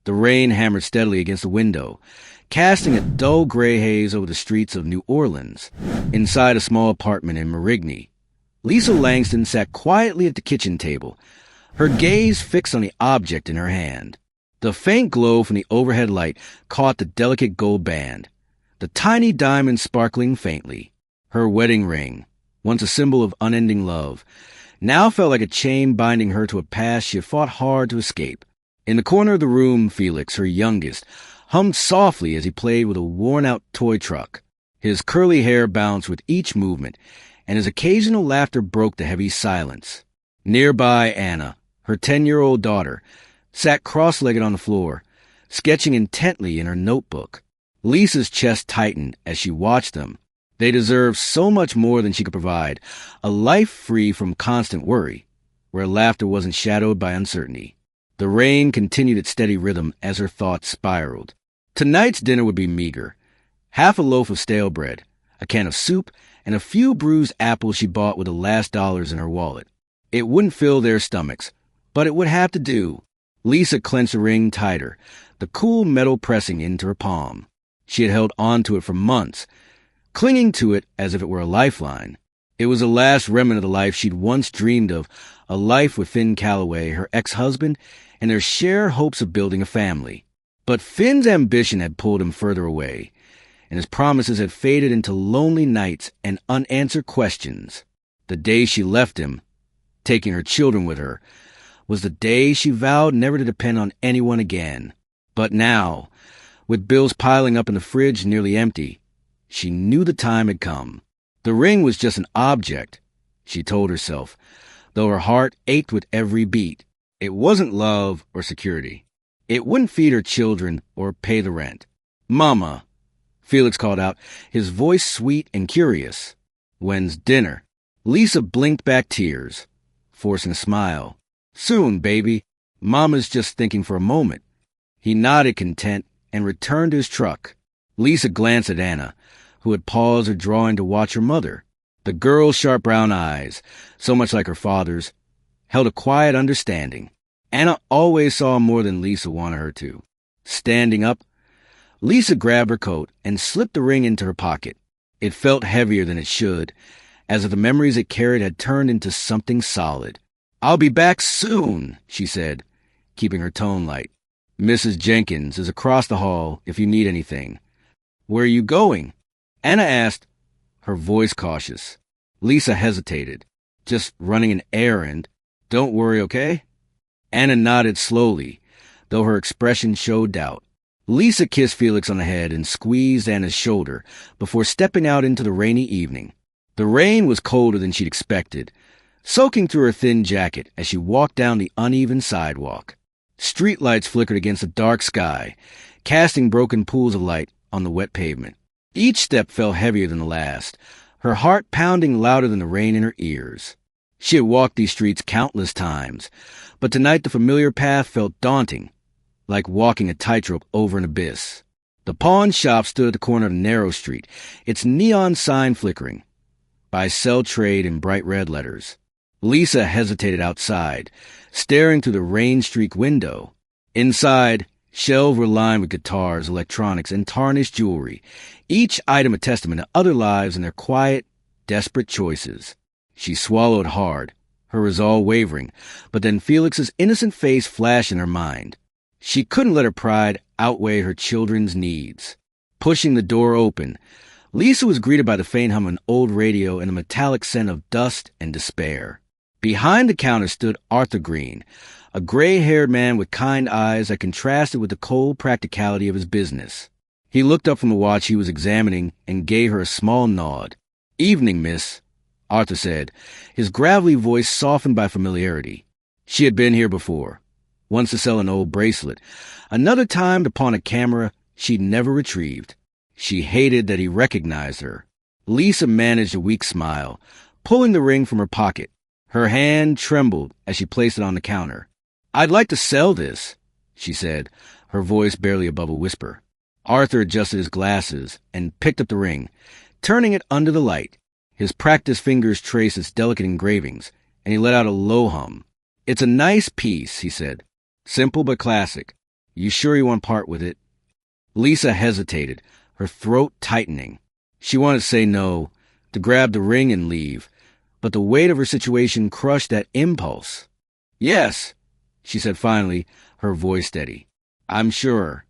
The rain hammered steadily against the window, casting a dull gray haze over the streets of New Orleans. Inside a small apartment in Marigny, Lisa Langston sat quietly at the kitchen table, her gaze fixed on the object in her hand. The faint glow from the overhead light caught the delicate gold band, the tiny diamond sparkling faintly. Her wedding ring, once a symbol of unending love, now felt like a chain binding her to a past she had fought hard to escape. In the corner of the room, Felix, her youngest, hummed softly as he played with a worn-out toy truck. His curly hair bounced with each movement, and his occasional laughter broke the heavy silence. Nearby, Anna, her 10-year-old daughter, sat cross-legged on the floor, sketching intently in her notebook. Lisa's chest tightened as she watched them. They deserved so much more than she could provide, a life free from constant worry, where laughter wasn't shadowed by uncertainty. The rain continued its steady rhythm as her thoughts spiraled. Tonight's dinner would be meager. Half a loaf of stale bread, a can of soup, and a few bruised apples she bought with the last dollars in her wallet. It wouldn't fill their stomachs, but it would have to do. Lisa clenched the ring tighter, the cool metal pressing into her palm. She had held on to it for months, clinging to it as if it were a lifeline. It was the last remnant of the life she'd once dreamed of, a life with Finn Calloway, her ex-husband, and their shared hopes of building a family. But Finn's ambition had pulled him further away, and his promises had faded into lonely nights and unanswered questions. The day she left him, taking her children with her, was the day she vowed never to depend on anyone again. But now, with bills piling up in the fridge nearly empty, she knew the time had come. The ring was just an object, she told herself, though her heart ached with every beat. It wasn't love or security. It wouldn't feed her children or pay the rent. "Mama," Felix called out, his voice sweet and curious. "When's dinner?" Lisa blinked back tears, forcing a smile. "Soon, baby. Mama's just thinking for a moment." He nodded content and returned to his truck. Lisa glanced at Anna, who had paused her drawing to watch her mother. The girl's sharp brown eyes, so much like her father's, held a quiet understanding. Anna always saw more than Lisa wanted her to. Standing up, Lisa grabbed her coat and slipped the ring into her pocket. It felt heavier than it should, as if the memories it carried had turned into something solid. "I'll be back soon," she said, keeping her tone light. "Mrs. Jenkins is across the hall if you need anything." "Where are you going?" Anna asked, her voice cautious. Lisa hesitated. "Just running an errand. Don't worry, okay?" Anna nodded slowly, though her expression showed doubt. Lisa kissed Felix on the head and squeezed Anna's shoulder before stepping out into the rainy evening. The rain was colder than she'd expected, soaking through her thin jacket as she walked down the uneven sidewalk. Streetlights flickered against the dark sky, casting broken pools of light on the wet pavement. Each step felt heavier than the last, her heart pounding louder than the rain in her ears. She had walked these streets countless times, but tonight the familiar path felt daunting, like walking a tightrope over an abyss. The pawn shop stood at the corner of a narrow street, its neon sign flickering. "Buy sell trade" in bright red letters. Lisa hesitated outside, staring through the rain-streaked window. Inside, shelves were lined with guitars, electronics, and tarnished jewelry, each item a testament to other lives and their quiet, desperate choices. She swallowed hard, her resolve wavering, but then Felix's innocent face flashed in her mind. She couldn't let her pride outweigh her children's needs. Pushing the door open, Lisa was greeted by the faint hum of an old radio and the metallic scent of dust and despair. Behind the counter stood Arthur Green, a gray-haired man with kind eyes that contrasted with the cold practicality of his business. He looked up from the watch he was examining and gave her a small nod. "Evening, miss," Arthur said, his gravelly voice softened by familiarity. She had been here before, once to sell an old bracelet, another time to pawn a camera she'd never retrieved. She hated that he recognized her. Lisa managed a weak smile, pulling the ring from her pocket. Her hand trembled as she placed it on the counter. "I'd like to sell this," she said, her voice barely above a whisper. Arthur adjusted his glasses and picked up the ring, turning it under the light. His practiced fingers traced its delicate engravings, and he let out a low hum. "It's a nice piece," he said. "Simple but classic. You sure you want to part with it? Lisa hesitated, her throat tightening. She wanted to say no, to grab the ring and leave, but the weight of her situation crushed that impulse. Yes, she said finally, her voice steady. I'm sure.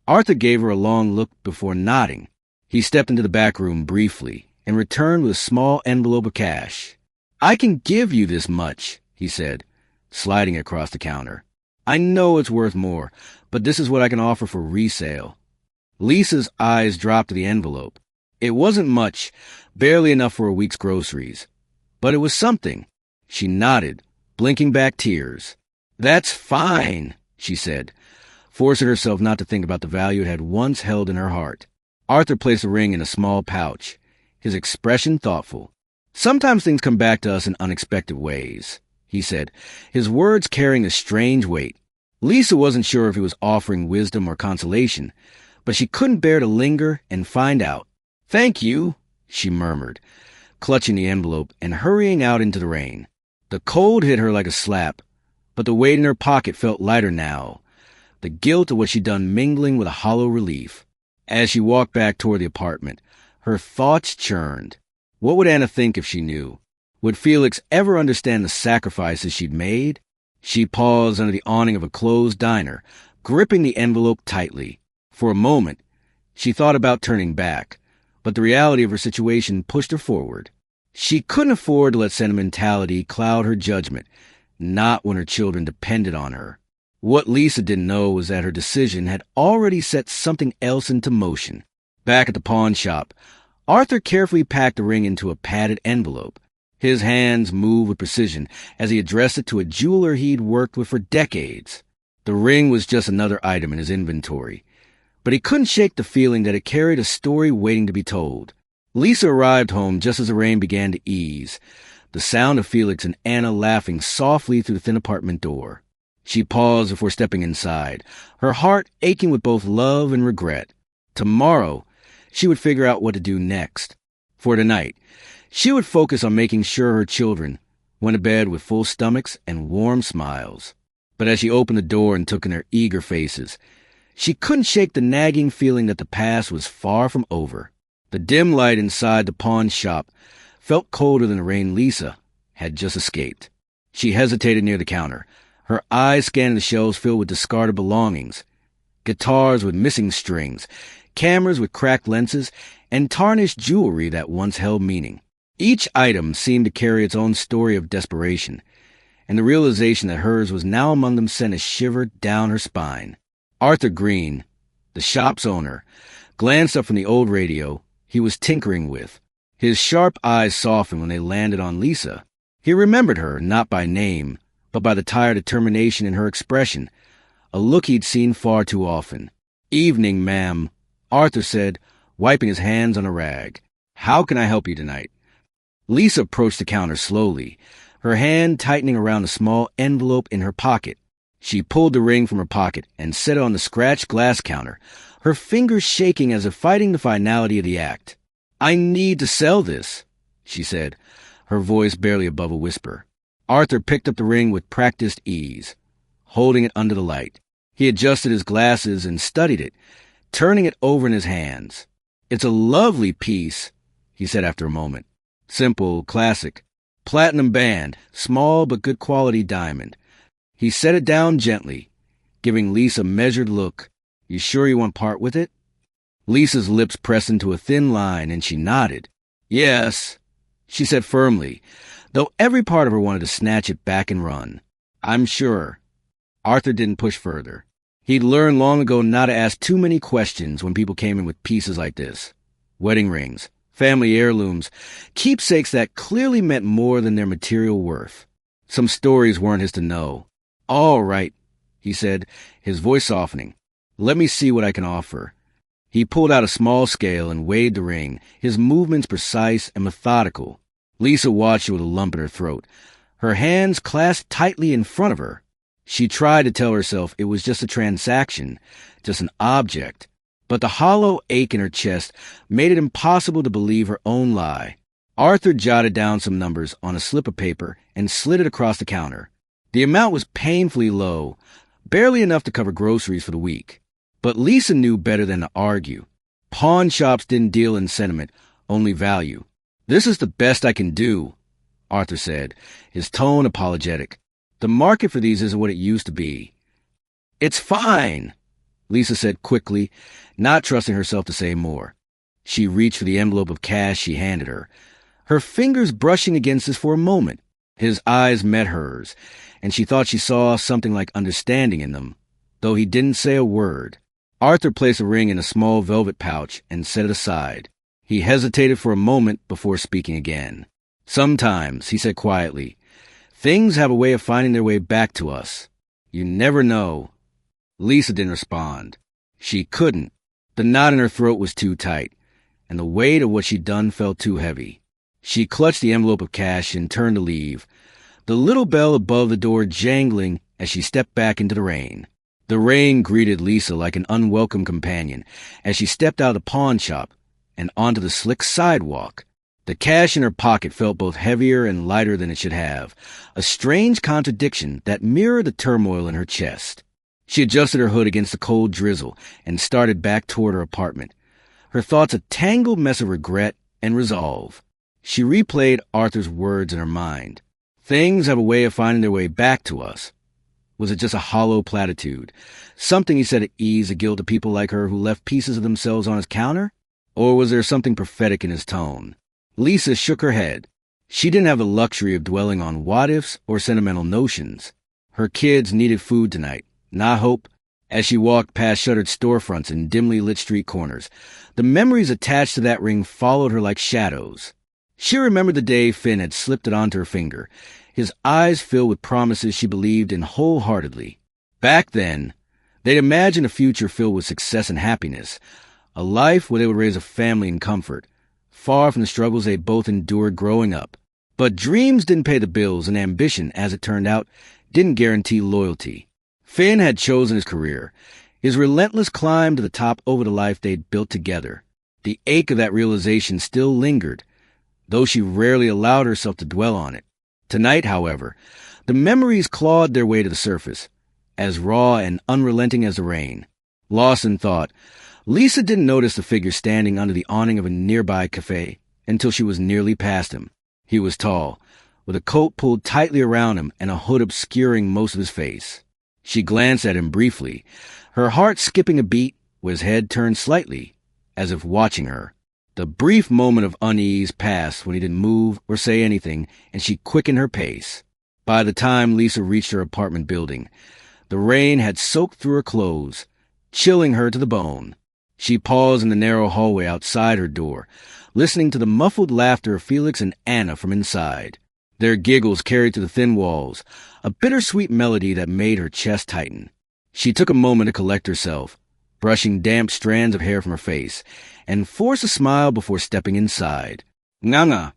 Arthur gave her a long look before nodding. He stepped into the back room briefly and returned with a small envelope of cash. I can give you this much, he said, sliding it across the counter. I know it's worth more, but this is what I can offer for resale. Lisa's eyes dropped to the envelope. It wasn't much, barely enough for a week's groceries. But it was something. She nodded, blinking back tears. That's fine, she said, forcing herself not to think about the value it had once held in her heart. Arthur placed the ring in a small pouch, his expression thoughtful. Sometimes things come back to us in unexpected ways, he said, his words carrying a strange weight. Lisa wasn't sure if he was offering wisdom or consolation, but she couldn't bear to linger and find out. Thank you, she murmured, clutching the envelope and hurrying out into the rain. The cold hit her like a slap, but the weight in her pocket felt lighter now, the guilt of what she'd done mingling with a hollow relief. As she walked back toward the apartment, her thoughts churned. What would Anna think if she knew? Would Felix ever understand the sacrifices she'd made? She paused under the awning of a closed diner, gripping the envelope tightly. For a moment, she thought about turning back, but the reality of her situation pushed her forward. She couldn't afford to let sentimentality cloud her judgment, not when her children depended on her. What Lisa didn't know was that her decision had already set something else into motion. Back at the pawn shop, Arthur carefully packed the ring into a padded envelope. His hands moved with precision as he addressed it to a jeweler he'd worked with for decades. The ring was just another item in his inventory, but he couldn't shake the feeling that it carried a story waiting to be told. Lisa arrived home just as the rain began to ease, the sound of Felix and Anna laughing softly through the thin apartment door. She paused before stepping inside, her heart aching with both love and regret. Tomorrow, she would figure out what to do next. For tonight, she would focus on making sure her children went to bed with full stomachs and warm smiles. But as she opened the door and took in their eager faces, she couldn't shake the nagging feeling that the past was far from over. The dim light inside the pawn shop felt colder than the rain Lisa had just escaped. She hesitated near the counter, her eyes scanning the shelves filled with discarded belongings. Guitars with missing strings, cameras with cracked lenses, and tarnished jewelry that once held meaning. Each item seemed to carry its own story of desperation, and the realization that hers was now among them sent a shiver down her spine. Arthur Green, the shop's owner, glanced up from the old radio he was tinkering with. His sharp eyes softened when they landed on Lisa. He remembered her, not by name, but by the tired determination in her expression, a look he'd seen far too often. "Evening, ma'am," Arthur said, wiping his hands on a rag. "How can I help you tonight?" Lisa approached the counter slowly, her hand tightening around a small envelope in her pocket. She pulled the ring from her pocket and set it on the scratched glass counter, her fingers shaking as if fighting the finality of the act. "I need to sell this," she said, her voice barely above a whisper. Arthur picked up the ring with practiced ease, holding it under the light. He adjusted his glasses and studied it, turning it over in his hands. "It's a lovely piece," he said after a moment. "Simple, classic. Platinum band, small but good quality diamond." He set it down gently, giving Lisa a measured look. "You sure you want to part with it?" Lisa's lips pressed into a thin line, and she nodded. "Yes," she said firmly, though every part of her wanted to snatch it back and run. "I'm sure." Arthur didn't push further. He'd learned long ago not to ask too many questions when people came in with pieces like this. Wedding rings, family heirlooms, keepsakes that clearly meant more than their material worth. Some stories weren't his to know. "All right," he said, his voice softening. "Let me see what I can offer." He pulled out a small scale and weighed the ring, his movements precise and methodical. Lisa watched it with a lump in her throat, her hands clasped tightly in front of her. She tried to tell herself it was just a transaction, just an object, but the hollow ache in her chest made it impossible to believe her own lie. Arthur jotted down some numbers on a slip of paper and slid it across the counter. The amount was painfully low, barely enough to cover groceries for the week. But Lisa knew better than to argue. Pawn shops didn't deal in sentiment, only value. "This is the best I can do," Arthur said, his tone apologetic. "The market for these isn't what it used to be." "It's fine," Lisa said quickly, not trusting herself to say more. She reached for the envelope of cash she handed her, her fingers brushing against it for a moment. His eyes met hers, and she thought she saw something like understanding in them, though he didn't say a word. Arthur placed a ring in a small velvet pouch and set it aside. He hesitated for a moment before speaking again. "Sometimes," he said quietly, "things have a way of finding their way back to us. You never know." Lisa didn't respond. She couldn't. The knot in her throat was too tight, and the weight of what she'd done felt too heavy. She clutched the envelope of cash and turned to leave, the little bell above the door jangling as she stepped back into the rain. The rain greeted Lisa like an unwelcome companion as she stepped out of the pawn shop and onto the slick sidewalk. The cash in her pocket felt both heavier and lighter than it should have, a strange contradiction that mirrored the turmoil in her chest. She adjusted her hood against the cold drizzle and started back toward her apartment, her thoughts a tangled mess of regret and resolve. She replayed Arthur's words in her mind. Things have a way of finding their way back to us. Was it just a hollow platitude, something he said to ease the guilt of people like her who left pieces of themselves on his counter? Or was there something prophetic in his tone? Lisa shook her head. She didn't have the luxury of dwelling on what-ifs or sentimental notions. Her kids needed food tonight, not hope. As she walked past shuttered storefronts and dimly lit street corners, the memories attached to that ring followed her like shadows. She remembered the day Finn had slipped it onto her finger, his eyes filled with promises she believed in wholeheartedly. Back then, they'd imagined a future filled with success and happiness, a life where they would raise a family in comfort, far from the struggles they both endured growing up. But dreams didn't pay the bills, and ambition, as it turned out, didn't guarantee loyalty. Finn had chosen his career, his relentless climb to the top over the life they'd built together. The ache of that realization still lingered, though she rarely allowed herself to dwell on it. Tonight, however, the memories clawed their way to the surface, as raw and unrelenting as the rain. Lost in thought, Lisa didn't notice the figure standing under the awning of a nearby cafe until she was nearly past him. He was tall, with a coat pulled tightly around him and a hood obscuring most of his face. She glanced at him briefly, her heart skipping a beat with his head turned slightly, as if watching her. The brief moment of unease passed when he didn't move or say anything, and she quickened her pace. By the time Lisa reached her apartment building, the rain had soaked through her clothes, chilling her to the bone. She paused in the narrow hallway outside her door, listening to the muffled laughter of Felix and Anna from inside. Their giggles carried through the thin walls, a bittersweet melody that made her chest tighten. She took a moment to collect herself, brushing damp strands of hair from her face, and forced a smile before stepping inside. "Nana!"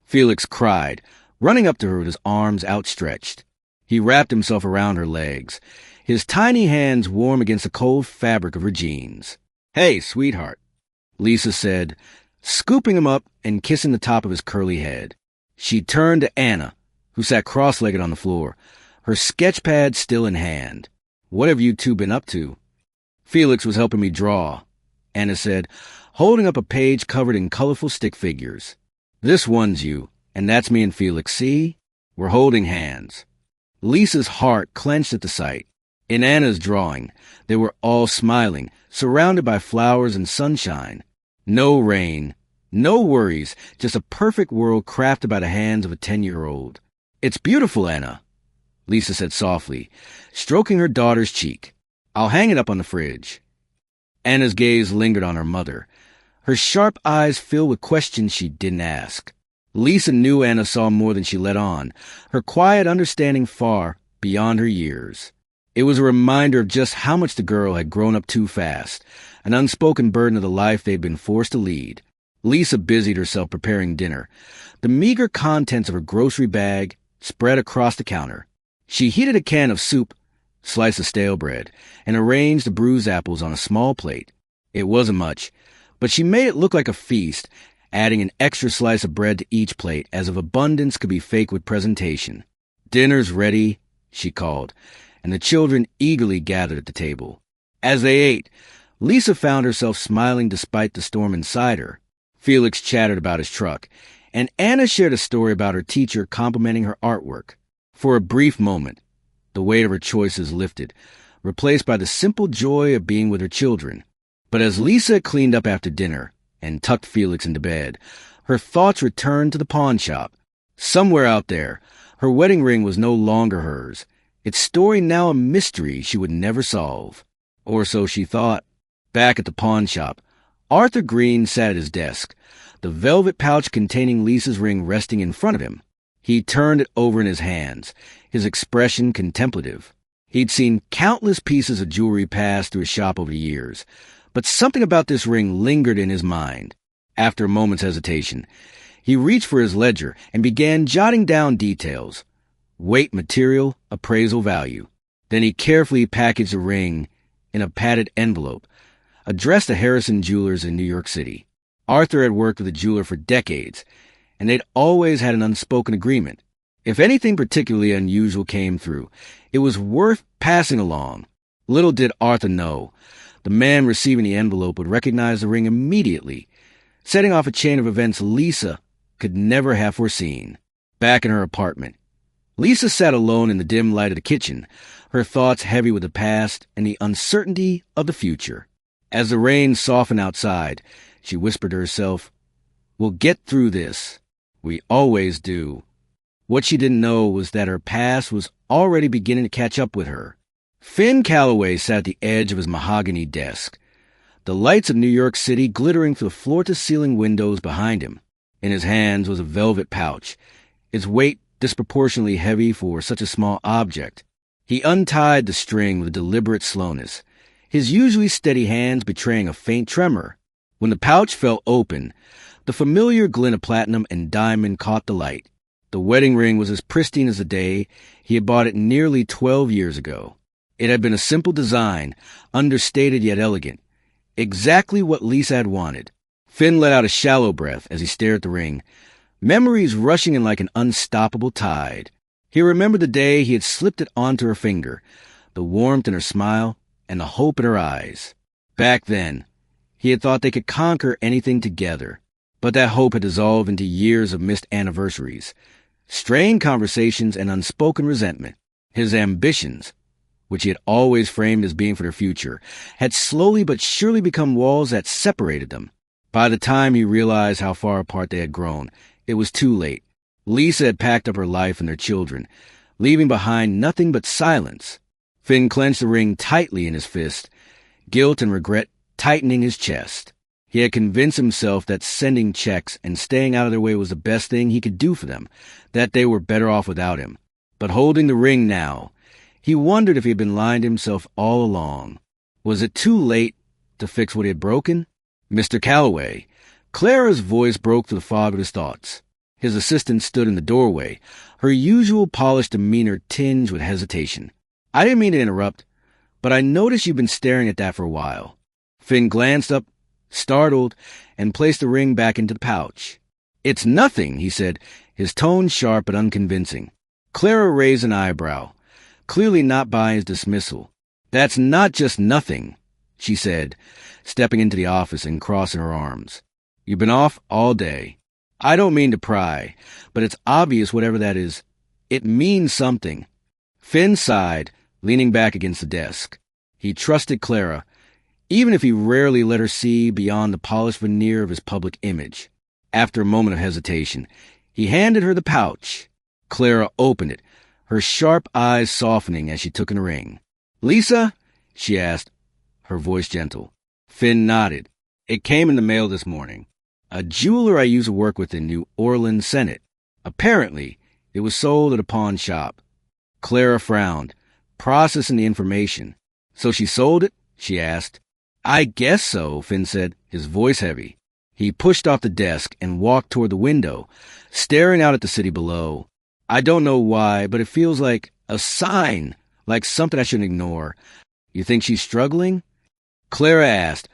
Felix cried, running up to her with his arms outstretched. He wrapped himself around her legs, his tiny hands warm against the cold fabric of her jeans. "Hey, sweetheart," Lisa said, scooping him up and kissing the top of his curly head. She turned to Anna, who sat cross-legged on the floor, her sketch pad still in hand. "What have you two been up to?" "Felix was helping me draw," Anna said, holding up a page covered in colorful stick figures. "This one's you, and that's me and Felix. See? We're holding hands." Lisa's heart clenched at the sight. In Anna's drawing, they were all smiling, surrounded by flowers and sunshine. No rain, no worries, just a perfect world crafted by the hands of a 10-year-old. "It's beautiful, Anna," Lisa said softly, stroking her daughter's cheek. "I'll hang it up on the fridge." Anna's gaze lingered on her mother, her sharp eyes filled with questions she didn't ask. Lisa knew Anna saw more than she let on, her quiet understanding far beyond her years. It was a reminder of just how much the girl had grown up too fast, an unspoken burden of the life they'd been forced to lead. Lisa busied herself preparing dinner, the meager contents of her grocery bag spread across the counter. She heated a can of soup, sliced of stale bread, and arranged the bruised apples on a small plate. It wasn't much, but she made it look like a feast, adding an extra slice of bread to each plate as if abundance could be faked with presentation. "Dinner's ready," she called, and the children eagerly gathered at the table. As they ate, Lisa found herself smiling despite the storm inside her. Felix chattered about his truck, and Anna shared a story about her teacher complimenting her artwork. For a brief moment, the weight of her choices lifted, replaced by the simple joy of being with her children. But as Lisa cleaned up after dinner and tucked Felix into bed, her thoughts returned to the pawn shop. Somewhere out there, her wedding ring was no longer hers, its story now a mystery she would never solve. Or so she thought. Back at the pawn shop, Arthur Green sat at his desk, the velvet pouch containing Lisa's ring resting in front of him. He turned it over in his hands, his expression contemplative. He'd seen countless pieces of jewelry pass through his shop over the years, but something about this ring lingered in his mind. After a moment's hesitation, he reached for his ledger and began jotting down details: weight, material, appraisal value. Then he carefully packaged the ring in a padded envelope, addressed to Harrison Jewelers in New York City. Arthur had worked with the jeweler for decades, and they'd always had an unspoken agreement. If anything particularly unusual came through, it was worth passing along. Little did Arthur know, the man receiving the envelope would recognize the ring immediately, setting off a chain of events Lisa could never have foreseen. Back in her apartment, Lisa sat alone in the dim light of the kitchen, her thoughts heavy with the past and the uncertainty of the future. As the rain softened outside, she whispered to herself, "We'll get through this. We always do." What she didn't know was that her past was already beginning to catch up with her. Finn Calloway sat at the edge of his mahogany desk, the lights of New York City glittering through the floor-to-ceiling windows behind him. In his hands was a velvet pouch, its weight disproportionately heavy for such a small object. He untied the string with a deliberate slowness, his usually steady hands betraying a faint tremor. When the pouch fell open, the familiar glint of platinum and diamond caught the light. The wedding ring was as pristine as the day he had bought it nearly 12 years ago. It had been a simple design, understated yet elegant, exactly what Lisa had wanted. Finn let out a shallow breath as he stared at the ring, memories rushing in like an unstoppable tide. He remembered the day he had slipped it onto her finger, the warmth in her smile and the hope in her eyes. Back then, he had thought they could conquer anything together, but that hope had dissolved into years of missed anniversaries, strained conversations, and unspoken resentment. His ambitions, which he had always framed as being for their future, had slowly but surely become walls that separated them. By the time he realized how far apart they had grown, it was too late. Lisa had packed up her life and their children, leaving behind nothing but silence. Finn clenched the ring tightly in his fist, guilt and regret tightening his chest. He had convinced himself that sending checks and staying out of their way was the best thing he could do for them, that they were better off without him. But holding the ring now, he wondered if he had been lying to himself all along. Was it too late to fix what he had broken? "Mr. Calloway." Clara's voice broke through the fog of his thoughts. His assistant stood in the doorway, her usual polished demeanor tinged with hesitation. "I didn't mean to interrupt, but I noticed you've been staring at that for a while." Finn glanced up, startled, and placed the ring back into the pouch. "It's nothing," he said, his tone sharp but unconvincing. Clara raised an eyebrow, clearly not buying his dismissal. "That's not just nothing," she said, stepping into the office and crossing her arms. "You've been off all day. I don't mean to pry, but it's obvious whatever that is. It means something." Finn sighed, leaning back against the desk. He trusted Clara, even if he rarely let her see beyond the polished veneer of his public image. After a moment of hesitation, he handed her the pouch. Clara opened it, her sharp eyes softening as she took in the ring. "Lisa?" she asked, her voice gentle. Finn nodded. "It came in the mail this morning. A jeweler I used to work with in New Orleans sent it. Apparently, it was sold at a pawn shop." Clara frowned, processing the information. "So she sold it?" she asked. "I guess so," Finn said, his voice heavy. He pushed off the desk and walked toward the window, staring out at the city below. "I don't know why, but it feels like a sign, like something I shouldn't ignore." "You think she's struggling?" Clara asked,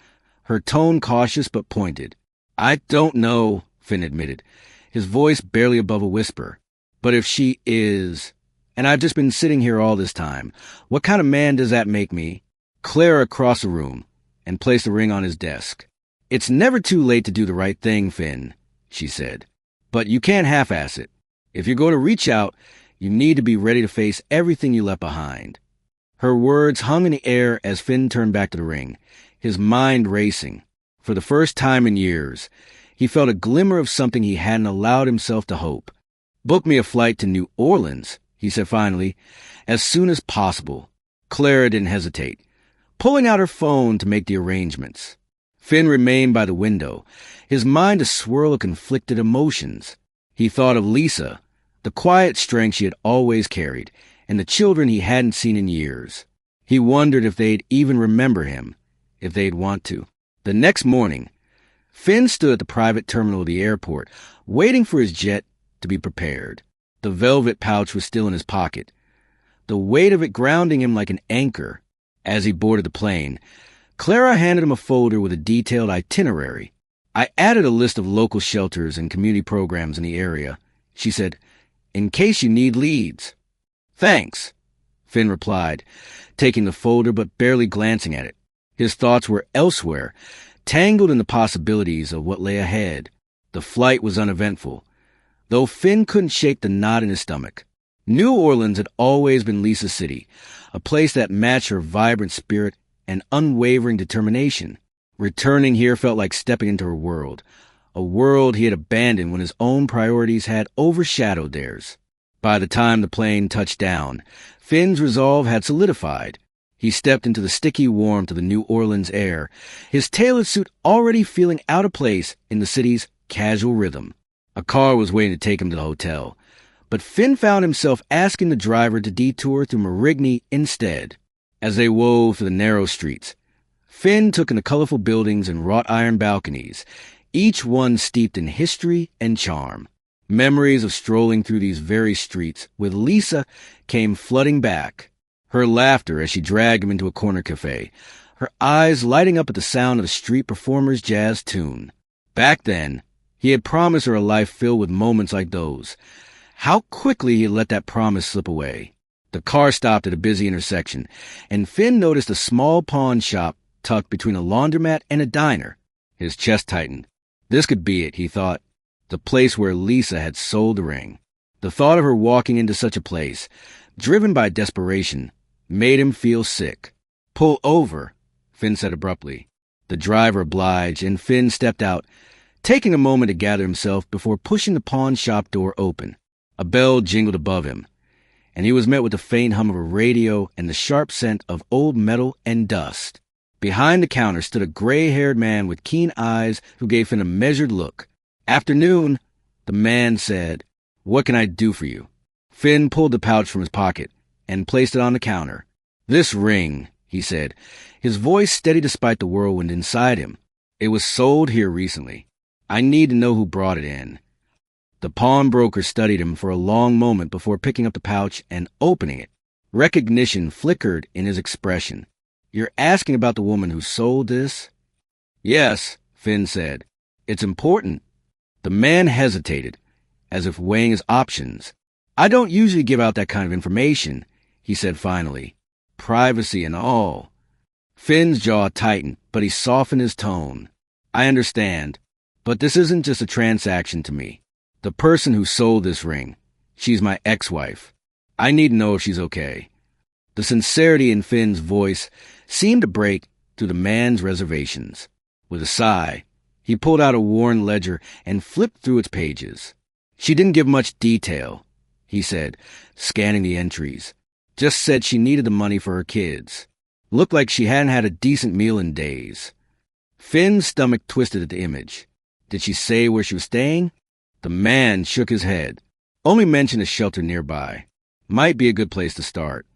her tone cautious but pointed. "I don't know," Finn admitted, his voice barely above a whisper. "But if she is, And I've just been sitting here all this time. What kind of man does that make me? Clara crossed the room and placed the ring on his desk. It's never too late to do the right thing, Finn, she said. But you can't half-ass it. If you're going to reach out, you need to be ready to face everything you left behind. Her words hung in the air as Finn turned back to the ring, his mind racing. For the first time in years, he felt a glimmer of something he hadn't allowed himself to hope. Book me a flight to New Orleans, he said finally, as soon as possible. Clara didn't hesitate, pulling out her phone to make the arrangements. Finn remained by the window, his mind a swirl of conflicted emotions. He thought of Lisa, the quiet strength she had always carried, and the children he hadn't seen in years. He wondered if they'd even remember him, if they'd want to. The next morning, Finn stood at the private terminal of the airport, waiting for his jet to be prepared. The velvet pouch was still in his pocket, the weight of it grounding him like an anchor. As he boarded the plane, Clara handed him a folder with a detailed itinerary. I added a list of local shelters and community programs in the area, she said, in case you need leads. Thanks, Finn replied, taking the folder but barely glancing at it. His thoughts were elsewhere, tangled in the possibilities of what lay ahead. The flight was uneventful, though Finn couldn't shake the knot in his stomach. New Orleans had always been Lisa's city, a place that matched her vibrant spirit and unwavering determination. Returning here felt like stepping into her world, a world he had abandoned when his own priorities had overshadowed theirs. By the time the plane touched down, Finn's resolve had solidified. He stepped into the sticky warmth of the New Orleans air, his tailored suit already feeling out of place in the city's casual rhythm. A car was waiting to take him to the hotel, but Finn found himself asking the driver to detour through Marigny instead. As they wove through the narrow streets, Finn took in the colorful buildings and wrought iron balconies, each one steeped in history and charm. Memories of strolling through these very streets with Lisa came flooding back. Her laughter as she dragged him into a corner cafe, her eyes lighting up at the sound of the street performer's jazz tune. Back then, he had promised her a life filled with moments like those. How quickly he had let that promise slip away. The car stopped at a busy intersection, and Finn noticed a small pawn shop tucked between a laundromat and a diner. His chest tightened. This could be it, he thought, the place where Lisa had sold the ring. The thought of her walking into such a place, driven by desperation, made him feel sick. Pull over, Finn said abruptly. The driver obliged, and Finn stepped out, taking a moment to gather himself before pushing the pawn shop door open. A bell jingled above him, and he was met with the faint hum of a radio and the sharp scent of old metal and dust. Behind the counter stood a gray-haired man with keen eyes who gave Finn a measured look. "Afternoon," the man said. "What can I do for you?" Finn pulled the pouch from his pocket and placed it on the counter. "This ring," he said, his voice steady despite the whirlwind inside him. "It was sold here recently. I need to know who brought it in." The pawnbroker studied him for a long moment before picking up the pouch and opening it. Recognition flickered in his expression. "You're asking about the woman who sold this?" "Yes," Finn said. "It's important." The man hesitated, as if weighing his options. "I don't usually give out that kind of information," he said finally. "Privacy and all." Finn's jaw tightened, but he softened his tone. "I understand, but this isn't just a transaction to me. The person who sold this ring, she's my ex-wife. I need to know if she's okay." The sincerity in Finn's voice seemed to break through the man's reservations. With a sigh, he pulled out a worn ledger and flipped through its pages. "She didn't give much detail," he said, scanning the entries. "Just said she needed the money for her kids. Looked like she hadn't had a decent meal in days." Finn's stomach twisted at the image. Did she say where she was staying? The man shook his head. Only mentioned a shelter nearby. Might be a good place to start.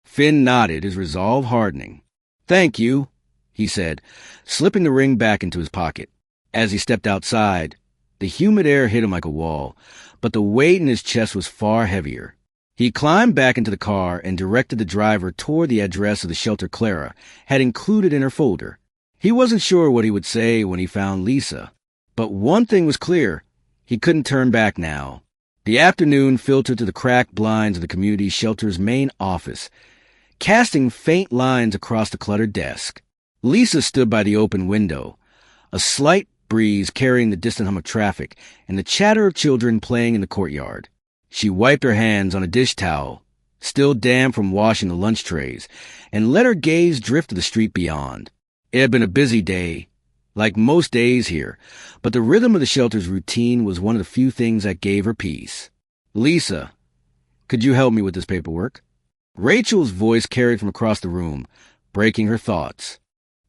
Finn nodded, his resolve hardening. "Thank you," he said, slipping the ring back into his pocket. As he stepped outside, the humid air hit him like a wall, but the weight in his chest was far heavier. He climbed back into the car and directed the driver toward the address of the shelter Clara had included in her folder. He wasn't sure what he would say when he found Lisa, but one thing was clear. He couldn't turn back now. The afternoon filtered through the cracked blinds of the community shelter's main office, casting faint lines across the cluttered desk. Lisa stood by the open window, a slight breeze carrying the distant hum of traffic and the chatter of children playing in the courtyard. She wiped her hands on a dish towel, still damp from washing the lunch trays, and let her gaze drift to the street beyond. It had been a busy day, like most days here, but the rhythm of the shelter's routine was one of the few things that gave her peace. "Lisa, could you help me with this paperwork?" Rachel's voice carried from across the room, breaking her thoughts.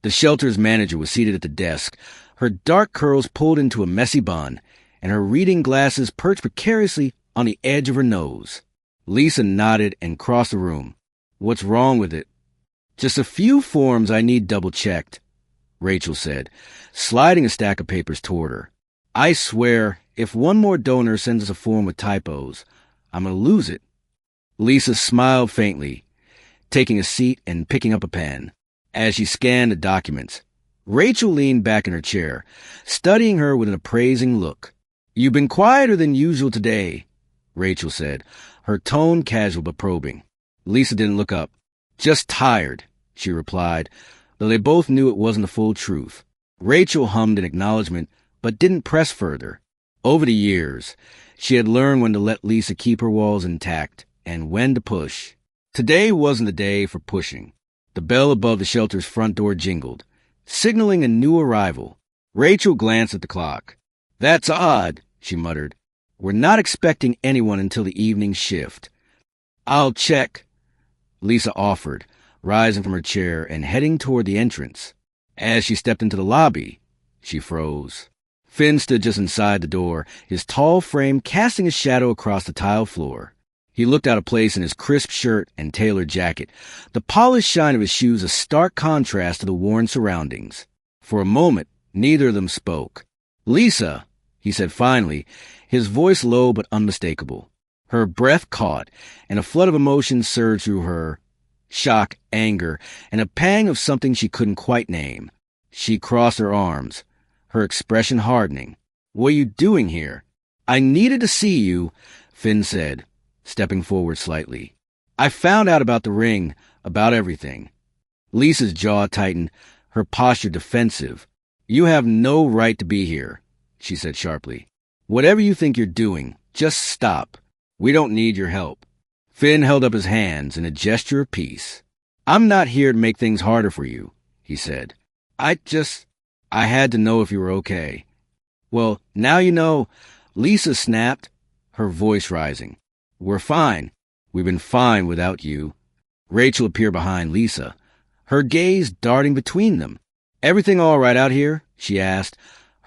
The shelter's manager was seated at the desk, her dark curls pulled into a messy bun, and her reading glasses perched precariously on the edge of her nose. Lisa nodded and crossed the room. "What's wrong with it?" "Just a few forms I need double-checked," Rachel said, sliding a stack of papers toward her. "I swear, if one more donor sends us a form with typos, I'm going to lose it." Lisa smiled faintly, taking a seat and picking up a pen. As she scanned the documents, Rachel leaned back in her chair, studying her with an appraising look. "You've been quieter than usual today," Rachel said, her tone casual but probing. Lisa didn't look up. "Just tired," she replied, though they both knew it wasn't the full truth. Rachel hummed in acknowledgement, but didn't press further. Over the years, she had learned when to let Lisa keep her walls intact and when to push. Today wasn't the day for pushing. The bell above the shelter's front door jingled, signaling a new arrival. Rachel glanced at the clock. "That's odd," she muttered. "We're not expecting anyone until the evening shift." "I'll check," Lisa offered, rising from her chair and heading toward the entrance. As she stepped into the lobby, she froze. Finn stood just inside the door, his tall frame casting a shadow across the tile floor. He looked out of place in his crisp shirt and tailored jacket, the polished shine of his shoes a stark contrast to the worn surroundings. For a moment, neither of them spoke. "Lisa," he said finally, his voice low but unmistakable. Her breath caught, and a flood of emotion surged through her. Shock, anger, and a pang of something she couldn't quite name. She crossed her arms, her expression hardening. "What are you doing here?" "I needed to see you," Finn said, stepping forward slightly. "I found out about the ring, about everything." Lisa's jaw tightened, her posture defensive. "You have no right to be here," she said sharply. "Whatever you think you're doing, just stop. We don't need your help." Finn held up his hands in a gesture of peace. "I'm not here to make things harder for you," he said. I had to know if you were okay." "Well, now you know," Lisa snapped, her voice rising. "We're fine. We've been fine without you." Rachel appeared behind Lisa, her gaze darting between them. "Everything all right out here?" she asked,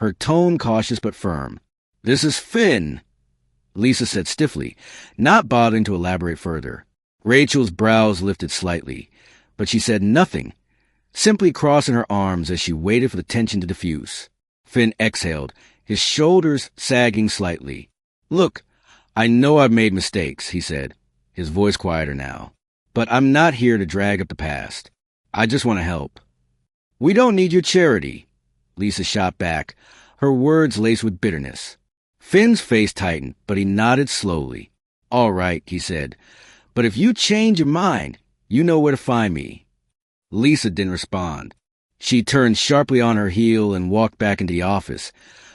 her tone cautious but firm. "This is Finn," Lisa said stiffly, not bothering to elaborate further. Rachel's brows lifted slightly, but she said nothing, simply crossing her arms as she waited for the tension to diffuse. Finn exhaled, his shoulders sagging slightly. "Look, I know I've made mistakes," he said, his voice quieter now. "But I'm not here to drag up the past. I just want to help." "We don't need your charity," Lisa shot back, her words laced with bitterness. Finn's face tightened, but he nodded slowly. "All right," he said, "but if you change your mind, you know where to find me." Lisa didn't respond. She turned sharply on her heel and walked back into the office,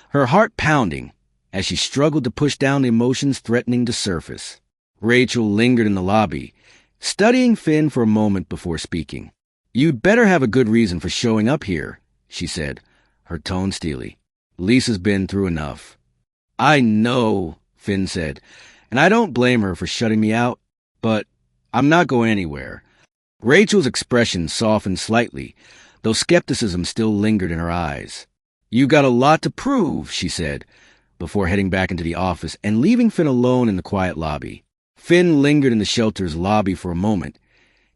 her heart pounding as she struggled to push down the emotions threatening to surface. Rachel lingered in the lobby, studying Finn for a moment before speaking. "You'd better have a good reason for showing up here," she said, her tone steely. "Lisa's been through enough." "I know," Finn said, "and I don't blame her for shutting me out, but I'm not going anywhere." Rachel's expression softened slightly, though skepticism still lingered in her eyes. "You got a lot to prove," she said, before heading back into the office and leaving Finn alone in the quiet lobby. Finn lingered in the shelter's lobby for a moment,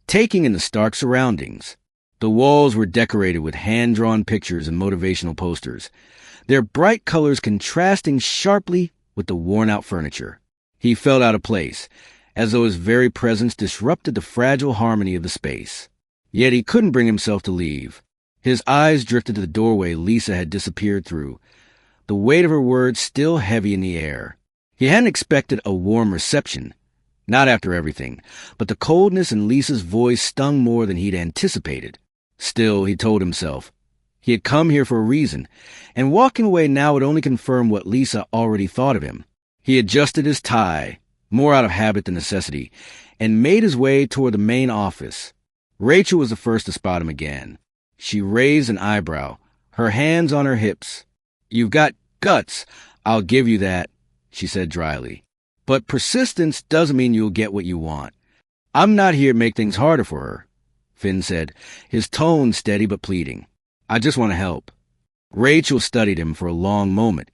taking in the stark surroundings. The walls were decorated with hand-drawn pictures and motivational posters, their bright colors contrasting sharply with the worn-out furniture. He felt out of place, as though his very presence disrupted the fragile harmony of the space. Yet he couldn't bring himself to leave. His eyes drifted to the doorway Lisa had disappeared through, the weight of her words still heavy in the air. He hadn't expected a warm reception. Not after everything, but the coldness in Lisa's voice stung more than he'd anticipated. Still, he told himself, he had come here for a reason, and walking away now would only confirm what Lisa already thought of him. He adjusted his tie, more out of habit than necessity, and made his way toward the main office. Rachel was the first to spot him again. She raised an eyebrow, her hands on her hips. "You've got guts, I'll give you that," she said dryly. "But persistence doesn't mean you'll get what you want. I'm not here to make things harder for her," Finn said, his tone steady but pleading. "I just want to help." Rachel studied him for a long moment,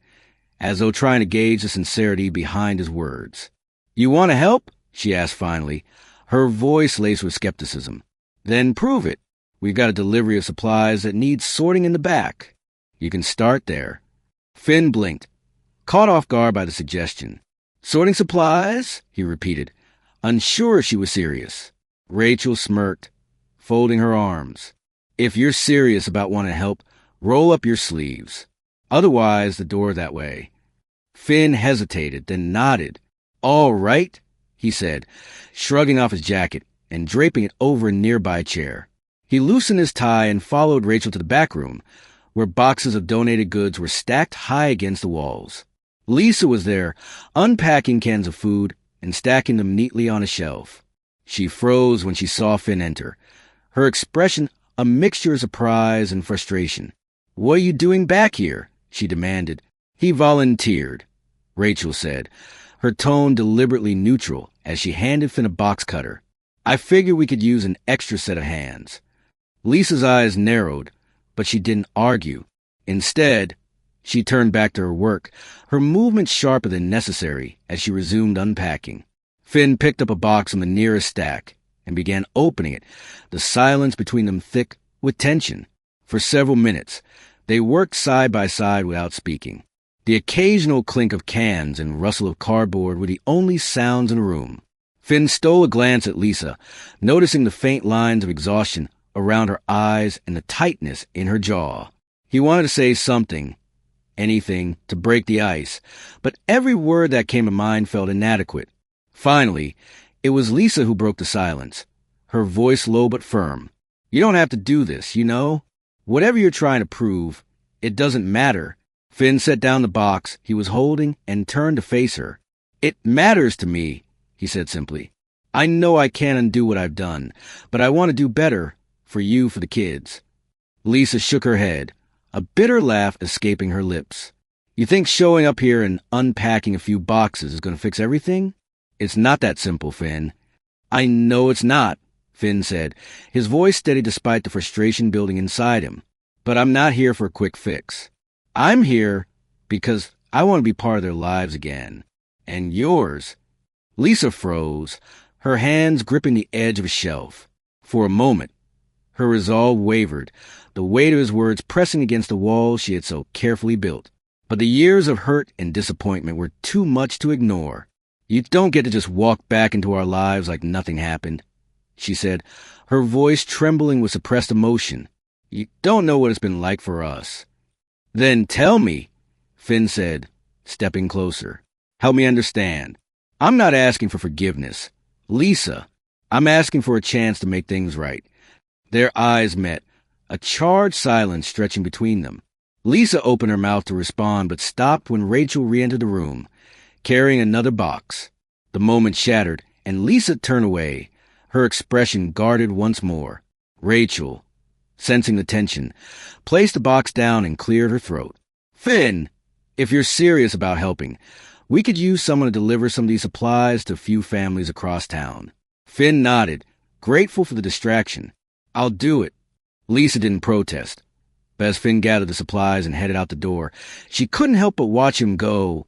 as though trying to gauge the sincerity behind his words. "You want to help?" she asked finally, her voice laced with skepticism. "Then prove it. We've got a delivery of supplies that needs sorting in the back. You can start there." Finn blinked, caught off guard by the suggestion. "Sorting supplies?" he repeated, unsure she was serious. Rachel smirked, folding her arms. "If you're serious about wanting to help, roll up your sleeves. Otherwise, the door that way." Finn hesitated, then nodded. "All right," he said, shrugging off his jacket and draping it over a nearby chair. He loosened his tie and followed Rachel to the back room, where boxes of donated goods were stacked high against the walls. Lisa was there, unpacking cans of food and stacking them neatly on a shelf. She froze when she saw Finn enter, her expression a mixture of surprise and frustration. "What are you doing back here?" she demanded. "He volunteered," Rachel said, her tone deliberately neutral as she handed Finn a box cutter. "I figured we could use an extra set of hands." Lisa's eyes narrowed, but she didn't argue. Instead, she turned back to her work, her movements sharper than necessary as she resumed unpacking. Finn picked up a box from the nearest stack and began opening it, the silence between them thick with tension. For several minutes, they worked side by side without speaking. The occasional clink of cans and rustle of cardboard were the only sounds in the room. Finn stole a glance at Lisa, noticing the faint lines of exhaustion around her eyes and the tightness in her jaw. He wanted to say something, anything, to break the ice, but every word that came to mind felt inadequate. Finally, it was Lisa who broke the silence, her voice low but firm. "You don't have to do this, you know? Whatever you're trying to prove, it doesn't matter." Finn set down the box he was holding and turned to face her. "It matters to me," he said simply. "I know I can't undo what I've done, but I want to do better for you, for the kids." Lisa shook her head, a bitter laugh escaping her lips. "You think showing up here and unpacking a few boxes is going to fix everything? It's not that simple, Finn." "I know it's not," Finn said, his voice steady despite the frustration building inside him. "But I'm not here for a quick fix. I'm here because I want to be part of their lives again. And yours." Lisa froze, her hands gripping the edge of a shelf. For a moment, her resolve wavered, the weight of his words pressing against the walls she had so carefully built. But the years of hurt and disappointment were too much to ignore. "You don't get to just walk back into our lives like nothing happened," she said, her voice trembling with suppressed emotion. "You don't know what it's been like for us." "Then tell me," Finn said, stepping closer. "Help me understand. I'm not asking for forgiveness. Lisa, I'm asking for a chance to make things right." Their eyes met, a charged silence stretching between them. Lisa opened her mouth to respond, but stopped when Rachel re-entered the room, carrying another box. The moment shattered, and Lisa turned away, her expression guarded once more. Rachel, sensing the tension, placed the box down and cleared her throat. "Finn, if you're serious about helping, we could use someone to deliver some of these supplies to a few families across town." Finn nodded, grateful for the distraction. "I'll do it." Lisa didn't protest, but as Finn gathered the supplies and headed out the door, she couldn't help but watch him go,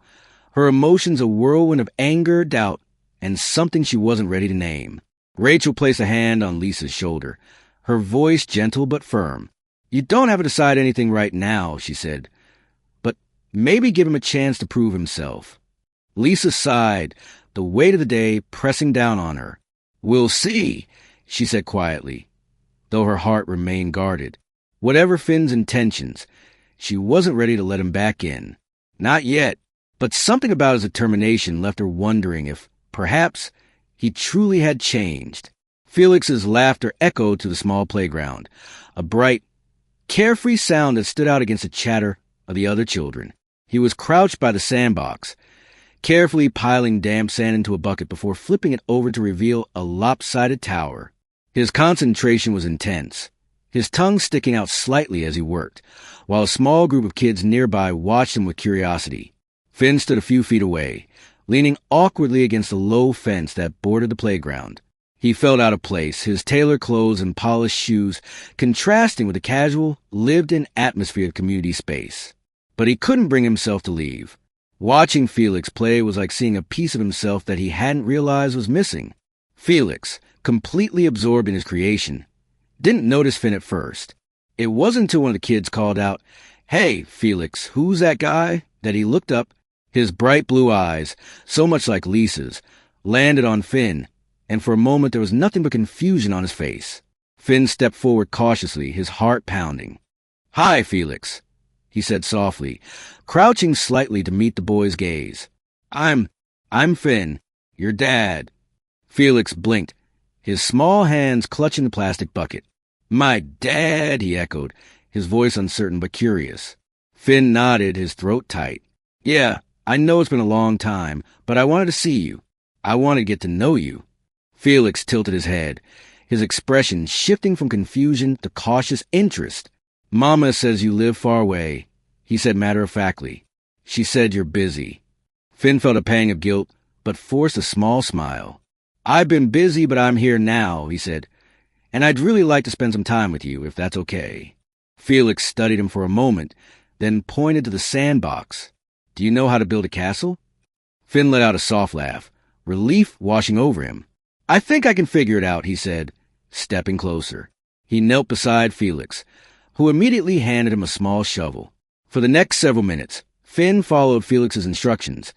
her emotions a whirlwind of anger, doubt, and something she wasn't ready to name. Rachel placed a hand on Lisa's shoulder, her voice gentle but firm. "You don't have to decide anything right now," she said, "but maybe give him a chance to prove himself." Lisa sighed, the weight of the day pressing down on her. "We'll see," she said quietly, though her heart remained guarded. Whatever Finn's intentions, she wasn't ready to let him back in. Not yet. But something about his determination left her wondering if, perhaps, he truly had changed. Felix's laughter echoed to the small playground, a bright, carefree sound that stood out against the chatter of the other children. He was crouched by the sandbox, carefully piling damp sand into a bucket before flipping it over to reveal a lopsided tower. His concentration was intense, his tongue sticking out slightly as he worked, while a small group of kids nearby watched him with curiosity. Finn stood a few feet away, leaning awkwardly against the low fence that bordered the playground. He felt out of place, his tailored clothes and polished shoes contrasting with the casual, lived-in atmosphere of community space. But he couldn't bring himself to leave. Watching Felix play was like seeing a piece of himself that he hadn't realized was missing. Felix, completely absorbed in his creation, didn't notice Finn at first. It wasn't until one of the kids called out, "Hey, Felix, who's that guy?" that he looked up. His bright blue eyes, so much like Lisa's, landed on Finn, and for a moment there was nothing but confusion on his face. Finn stepped forward cautiously, his heart pounding. "Hi, Felix," he said softly, crouching slightly to meet the boy's gaze. I'm Finn, your dad." Felix blinked, his small hands clutching the plastic bucket. "My dad," he echoed, his voice uncertain but curious. Finn nodded, his throat tight. "Yeah, I know it's been a long time, but I wanted to see you. I wanted to get to know you." Felix tilted his head, his expression shifting from confusion to cautious interest. "Mama says you live far away," he said matter-of-factly. "She said you're busy." Finn felt a pang of guilt, but forced a small smile. "I've been busy, but I'm here now," he said. "And I'd really like to spend some time with you, if that's okay." Felix studied him for a moment, then pointed to the sandbox. "Do you know how to build a castle?" Finn let out a soft laugh, relief washing over him. "I think I can figure it out," he said, stepping closer. He knelt beside Felix, who immediately handed him a small shovel. For the next several minutes, Finn followed Felix's instructions,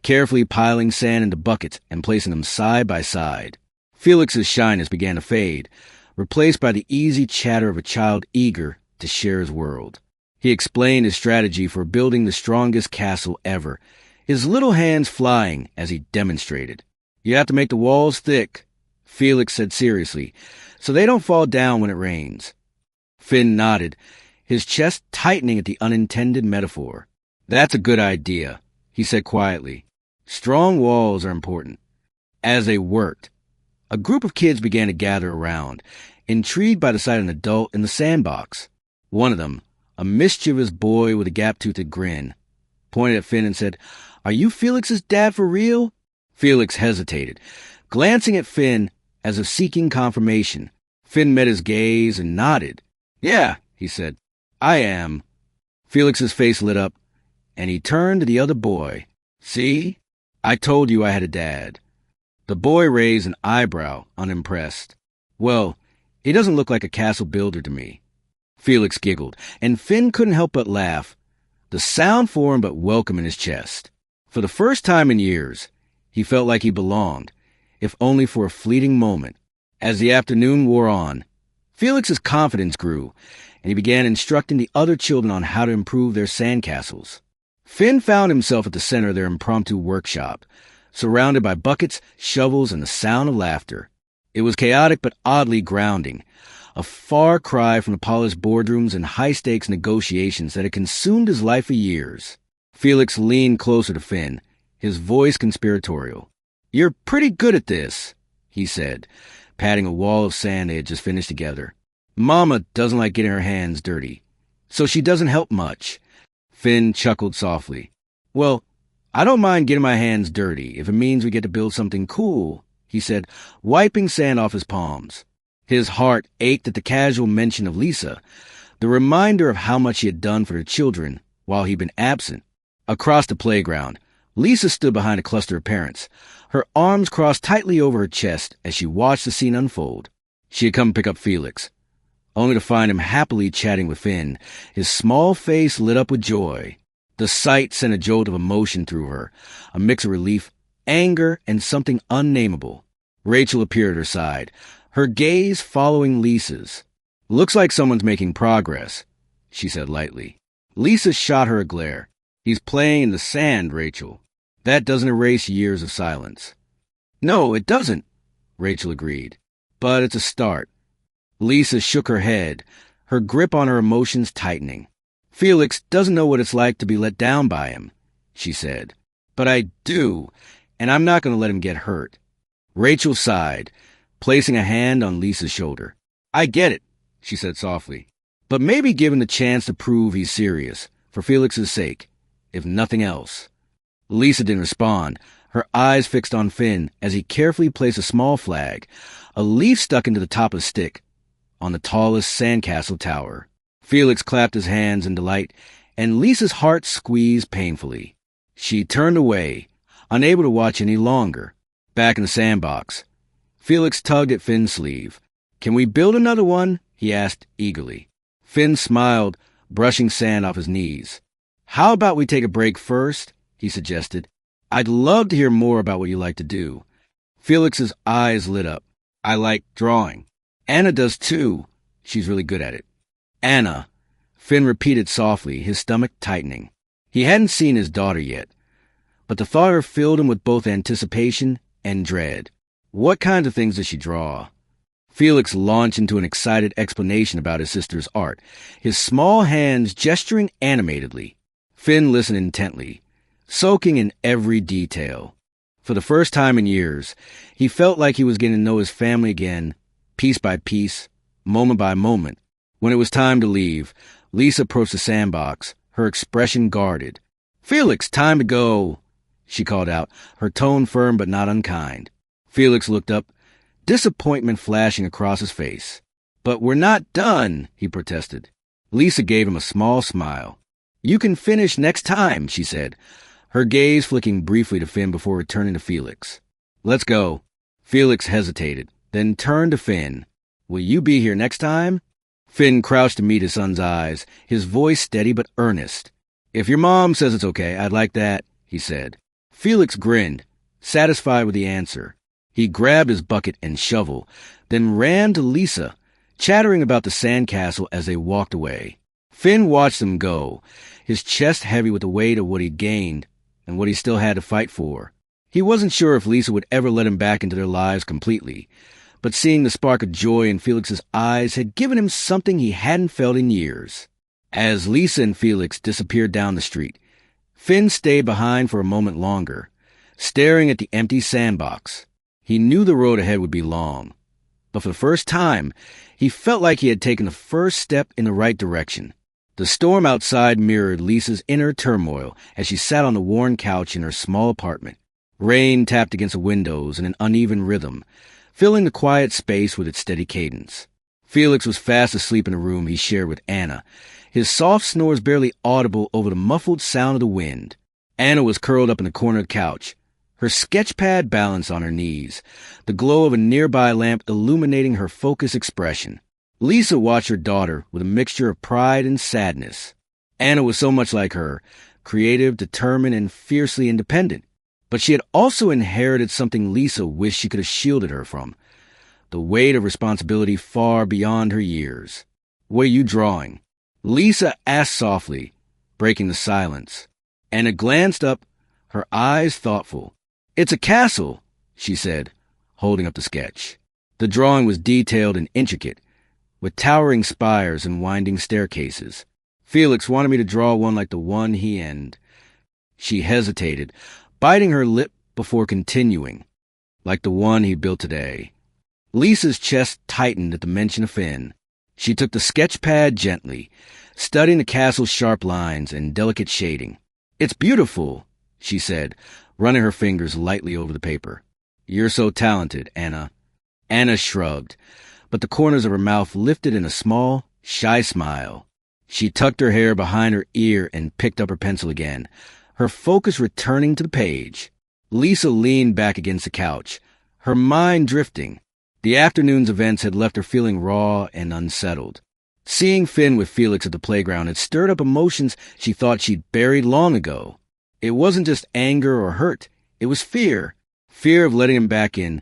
carefully piling sand into buckets and placing them side by side. Felix's shyness began to fade, replaced by the easy chatter of a child eager to share his world. He explained his strategy for building the strongest castle ever, his little hands flying as he demonstrated. "You have to make the walls thick," Felix said seriously, "so they don't fall down when it rains." Finn nodded, his chest tightening at the unintended metaphor. "That's a good idea," he said quietly. "Strong walls are important." As they worked, a group of kids began to gather around, intrigued by the sight of an adult in the sandbox. One of them, a mischievous boy with a gap-toothed grin, pointed at Finn and said, "Are you Felix's dad for real?" Felix hesitated, glancing at Finn as if seeking confirmation. Finn met his gaze and nodded. "Yeah," he said, "I am." Felix's face lit up, and he turned to the other boy. "See? I told you I had a dad." The boy raised an eyebrow, unimpressed. "Well, he doesn't look like a castle builder to me." Felix giggled, and Finn couldn't help but laugh, the sound foreign but welcome in his chest. For the first time in years, he felt like he belonged, if only for a fleeting moment. As the afternoon wore on, Felix's confidence grew, and he began instructing the other children on how to improve their sandcastles. Finn found himself at the center of their impromptu workshop, surrounded by buckets, shovels, and the sound of laughter. It was chaotic but oddly grounding, a far cry from the polished boardrooms and high-stakes negotiations that had consumed his life for years. Felix leaned closer to Finn, his voice conspiratorial. "You're pretty good at this," he said, patting a wall of sand they had just finished together. "Mama doesn't like getting her hands dirty, so she doesn't help much." Finn chuckled softly. "Well, I don't mind getting my hands dirty if it means we get to build something cool," he said, wiping sand off his palms. His heart ached at the casual mention of Lisa, the reminder of how much he had done for the children while he'd been absent. Across the playground, Lisa stood behind a cluster of parents, her arms crossed tightly over her chest as she watched the scene unfold. She had come to pick up Felix, only to find him happily chatting with Finn, his small face lit up with joy. The sight sent a jolt of emotion through her, a mix of relief, anger, and something unnameable. Rachel appeared at her side, her gaze following Lisa's. "Looks like someone's making progress," she said lightly. Lisa shot her a glare. He's playing in the sand, Rachel. That doesn't erase years of silence. No, it doesn't, Rachel agreed. But it's a start. Lisa shook her head, her grip on her emotions tightening. Felix doesn't know what it's like to be let down by him, she said. But I do, and I'm not going to let him get hurt. Rachel sighed, placing a hand on Lisa's shoulder. I get it, she said softly. But maybe give him the chance to prove he's serious, for Felix's sake, if nothing else. Lisa didn't respond, her eyes fixed on Finn as he carefully placed a small flag, a leaf stuck into the top of the stick, on the tallest sandcastle tower. Felix clapped his hands in delight, and Lisa's heart squeezed painfully. She turned away, unable to watch any longer. Back in the sandbox, Felix tugged at Finn's sleeve. Can we build another one? He asked eagerly. Finn smiled, brushing sand off his knees. How about we take a break first? He suggested. I'd love to hear more about what you like to do. Felix's eyes lit up. I like drawing. Anna does too. She's really good at it. Anna, Finn repeated softly, his stomach tightening. He hadn't seen his daughter yet, but the thought of her filled him with both anticipation and dread. What kinds of things does she draw? Felix launched into an excited explanation about his sister's art, his small hands gesturing animatedly. Finn listened intently, soaking in every detail. For the first time in years, he felt like he was getting to know his family again, piece by piece, moment by moment. When it was time to leave, Lisa approached the sandbox, her expression guarded. Felix, time to go, she called out, her tone firm but not unkind. Felix looked up, disappointment flashing across his face. But we're not done, he protested. Lisa gave him a small smile. You can finish next time, she said, her gaze flicking briefly to Finn before returning to Felix. Let's go. Felix hesitated, then turned to Finn. Will you be here next time? Finn crouched to meet his son's eyes, his voice steady but earnest. If your mom says it's okay, I'd like that, he said. Felix grinned, satisfied with the answer. He grabbed his bucket and shovel, then ran to Lisa, chattering about the sandcastle as they walked away. Finn watched them go, his chest heavy with the weight of what he'd gained and what he still had to fight for. He wasn't sure if Lisa would ever let him back into their lives completely, but seeing the spark of joy in Felix's eyes had given him something he hadn't felt in years. As Lisa and Felix disappeared down the street, Finn stayed behind for a moment longer, staring at the empty sandbox. He knew the road ahead would be long, but for the first time, he felt like he had taken the first step in the right direction. The storm outside mirrored Lisa's inner turmoil as she sat on the worn couch in her small apartment. Rain tapped against the windows in an uneven rhythm, filling the quiet space with its steady cadence. Felix was fast asleep in a room he shared with Anna, his soft snores barely audible over the muffled sound of the wind. Anna was curled up in the corner of the couch, her sketchpad balanced on her knees, the glow of a nearby lamp illuminating her focused expression. Lisa watched her daughter with a mixture of pride and sadness. Anna was so much like her, creative, determined, and fiercely independent. But she had also inherited something Lisa wished she could have shielded her from, the weight of responsibility far beyond her years. What are you drawing? Lisa asked softly, breaking the silence. Anna glanced up, her eyes thoughtful. It's a castle, she said, holding up the sketch. The drawing was detailed and intricate, with towering spires and winding staircases. Felix wanted me to draw one like the one he and... She hesitated, biting her lip before continuing, like the one he built today. Lisa's chest tightened at the mention of Finn. She took the sketch pad gently, studying the castle's sharp lines and delicate shading. It's beautiful, she said, running her fingers lightly over the paper. You're so talented, Anna. Anna shrugged, but the corners of her mouth lifted in a small, shy smile. She tucked her hair behind her ear and picked up her pencil again, her focus returning to the page. Lisa leaned back against the couch, her mind drifting. The afternoon's events had left her feeling raw and unsettled. Seeing Finn with Felix at the playground had stirred up emotions she thought she'd buried long ago. It wasn't just anger or hurt, it was fear. Fear of letting him back in,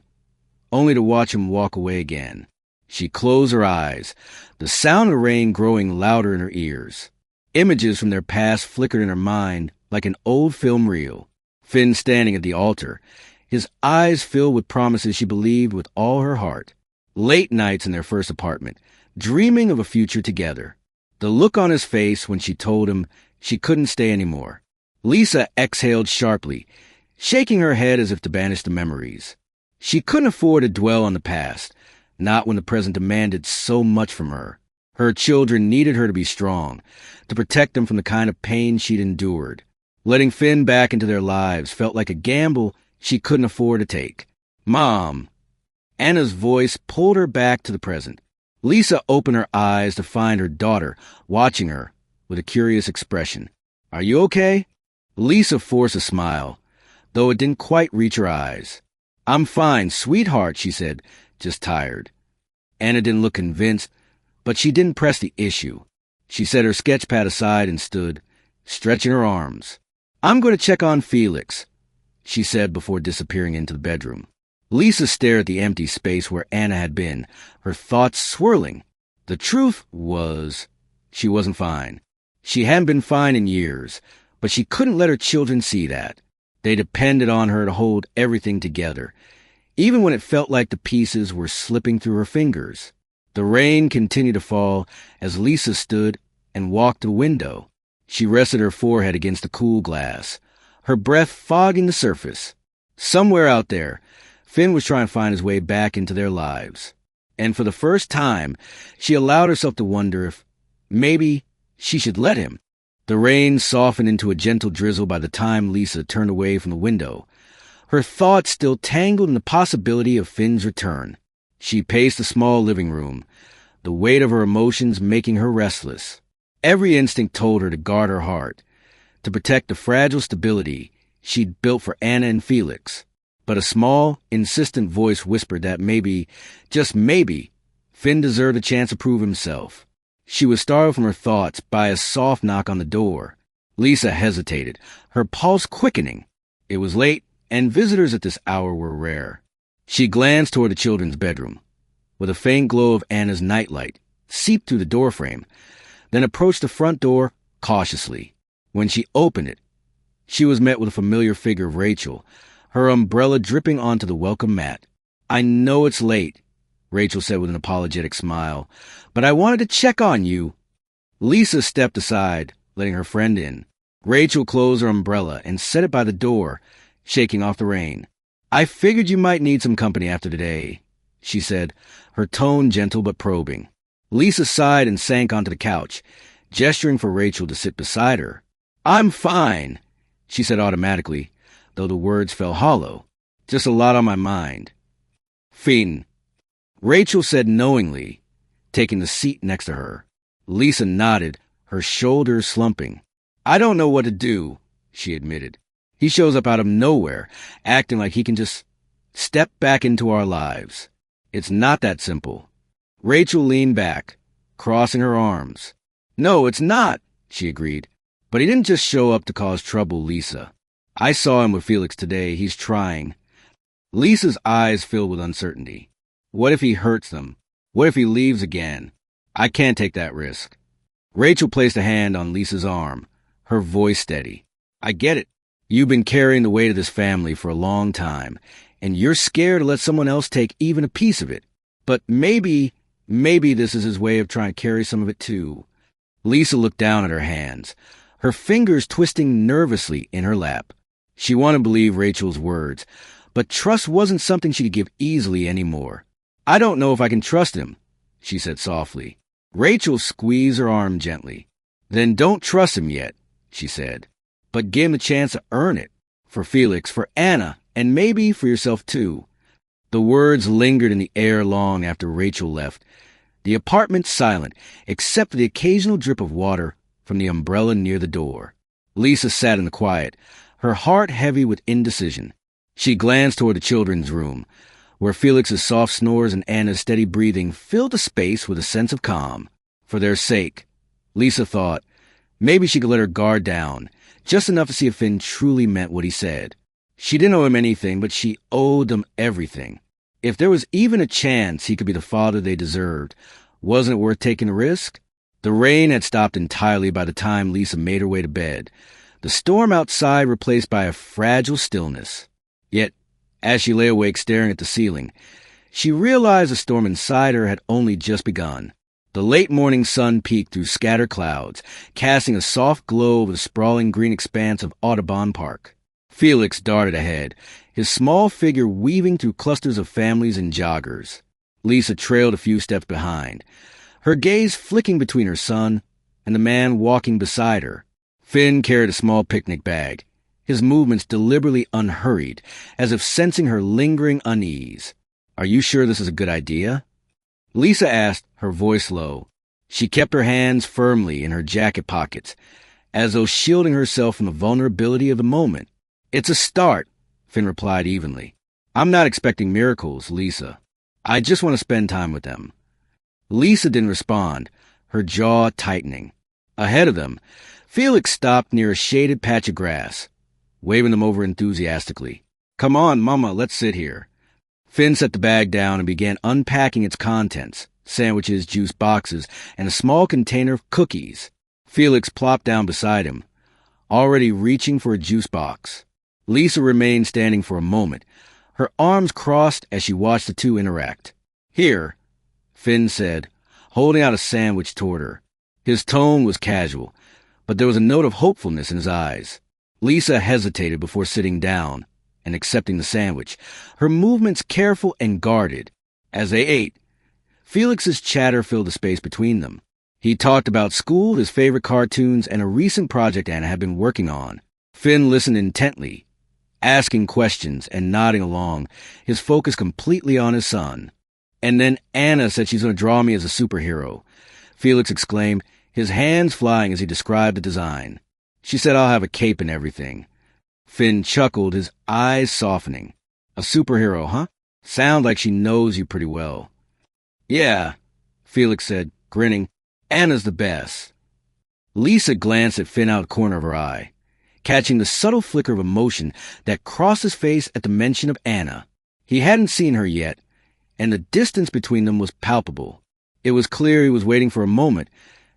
only to watch him walk away again. She closed her eyes, the sound of rain growing louder in her ears. Images from their past flickered in her mind, like an old film reel. Finn standing at the altar, his eyes filled with promises she believed with all her heart. Late nights in their first apartment, dreaming of a future together. The look on his face when she told him she couldn't stay anymore. Lisa exhaled sharply, shaking her head as if to banish the memories. She couldn't afford to dwell on the past, not when the present demanded so much from her. Her children needed her to be strong, to protect them from the kind of pain she'd endured. Letting Finn back into their lives felt like a gamble she couldn't afford to take. "Mom!" Anna's voice pulled her back to the present. Lisa opened her eyes to find her daughter watching her with a curious expression. "Are you okay?" Lisa forced a smile, though it didn't quite reach her eyes. "I'm fine, sweetheart," she said, just tired. Anna didn't look convinced, but she didn't press the issue. She set her sketch pad aside and stood, stretching her arms. "I'm going to check on Felix," she said before disappearing into the bedroom. Lisa stared at the empty space where Anna had been, her thoughts swirling. The truth was, she wasn't fine. She hadn't been fine in years, but she couldn't let her children see that. They depended on her to hold everything together, even when it felt like the pieces were slipping through her fingers. The rain continued to fall as Lisa stood and walked to the window. She rested her forehead against the cool glass, her breath fogging the surface. Somewhere out there, Finn was trying to find his way back into their lives. And for the first time, she allowed herself to wonder if maybe she should let him. The rain softened into a gentle drizzle by the time Lisa turned away from the window, her thoughts still tangled in the possibility of Finn's return. She paced the small living room, the weight of her emotions making her restless. Every instinct told her to guard her heart, to protect the fragile stability she'd built for Anna and Felix. But a small, insistent voice whispered that maybe, just maybe, Finn deserved a chance to prove himself. She was startled from her thoughts by a soft knock on the door. Lisa hesitated, her pulse quickening. It was late, and visitors at this hour were rare. She glanced toward the children's bedroom, with a faint glow of Anna's nightlight seeped through the doorframe, then approached the front door cautiously. When she opened it, she was met with a familiar figure of Rachel, her umbrella dripping onto the welcome mat. "I know it's late," Rachel said with an apologetic smile, "but I wanted to check on you." Lisa stepped aside, letting her friend in. Rachel closed her umbrella and set it by the door, shaking off the rain. "I figured you might need some company after today," she said, her tone gentle but probing. Lisa sighed and sank onto the couch, gesturing for Rachel to sit beside her. "I'm fine," she said automatically, though the words fell hollow. "Just a lot on my mind." "Finn," Rachel said knowingly, taking the seat next to her. Lisa nodded, her shoulders slumping. "I don't know what to do," she admitted. "He shows up out of nowhere, acting like he can just step back into our lives. It's not that simple." Rachel leaned back, crossing her arms. "No, it's not," she agreed. "But he didn't just show up to cause trouble, Lisa. I saw him with Felix today. He's trying." Lisa's eyes filled with uncertainty. "What if he hurts them? What if he leaves again? I can't take that risk." Rachel placed a hand on Lisa's arm, her voice steady. "I get it. You've been carrying the weight of this family for a long time, and you're scared to let someone else take even a piece of it. But maybe this is his way of trying to carry some of it too." Lisa looked down at her hands, her fingers twisting nervously in her lap. She wanted to believe Rachel's words, but trust wasn't something she could give easily anymore. "I don't know if I can trust him," she said softly. Rachel squeezed her arm gently. "Then don't trust him yet," she said. "But give him a chance to earn it. For Felix, for Anna, and maybe for yourself too." The words lingered in the air long after Rachel left, the apartment silent, except for the occasional drip of water from the umbrella near the door. Lisa sat in the quiet, her heart heavy with indecision. She glanced toward the children's room, where Felix's soft snores and Anna's steady breathing filled the space with a sense of calm. For their sake, Lisa thought, maybe she could let her guard down, just enough to see if Finn truly meant what he said. She didn't owe him anything, but she owed them everything. If there was even a chance he could be the father they deserved, wasn't it worth taking a risk? The rain had stopped entirely by the time Lisa made her way to bed, the storm outside replaced by a fragile stillness. Yet, as she lay awake staring at the ceiling, she realized the storm inside her had only just begun. The late morning sun peeked through scattered clouds, casting a soft glow over the sprawling green expanse of Audubon Park. Felix darted ahead, his small figure weaving through clusters of families and joggers. Lisa trailed a few steps behind, her gaze flicking between her son and the man walking beside her. Finn carried a small picnic bag, his movements deliberately unhurried, as if sensing her lingering unease. "Are you sure this is a good idea?" Lisa asked, her voice low. She kept her hands firmly in her jacket pockets, as though shielding herself from the vulnerability of the moment. "It's a start," Finn replied evenly. "I'm not expecting miracles, Lisa. I just want to spend time with them." Lisa didn't respond, her jaw tightening. Ahead of them, Felix stopped near a shaded patch of grass, waving them over enthusiastically. "Come on, Mama, let's sit here." Finn set the bag down and began unpacking its contents, sandwiches, juice boxes, and a small container of cookies. Felix plopped down beside him, already reaching for a juice box. Lisa remained standing for a moment, her arms crossed as she watched the two interact. "Here," Finn said, holding out a sandwich toward her. His tone was casual, but there was a note of hopefulness in his eyes. Lisa hesitated before sitting down and accepting the sandwich, her movements careful and guarded. As they ate, Felix's chatter filled the space between them. He talked about school, his favorite cartoons, and a recent project Anna had been working on. Finn listened intently, asking questions and nodding along, his focus completely on his son. "And then Anna said she's going to draw me as a superhero," Felix exclaimed, his hands flying as he described the design. "She said I'll have a cape and everything." Finn chuckled, his eyes softening. "A superhero, huh? Sound like she knows you pretty well." "Yeah," Felix said, grinning. "Anna's the best." Lisa glanced at Finn out of the corner of her eye, catching the subtle flicker of emotion that crossed his face at the mention of Anna. He hadn't seen her yet, and the distance between them was palpable. It was clear he was waiting for a moment,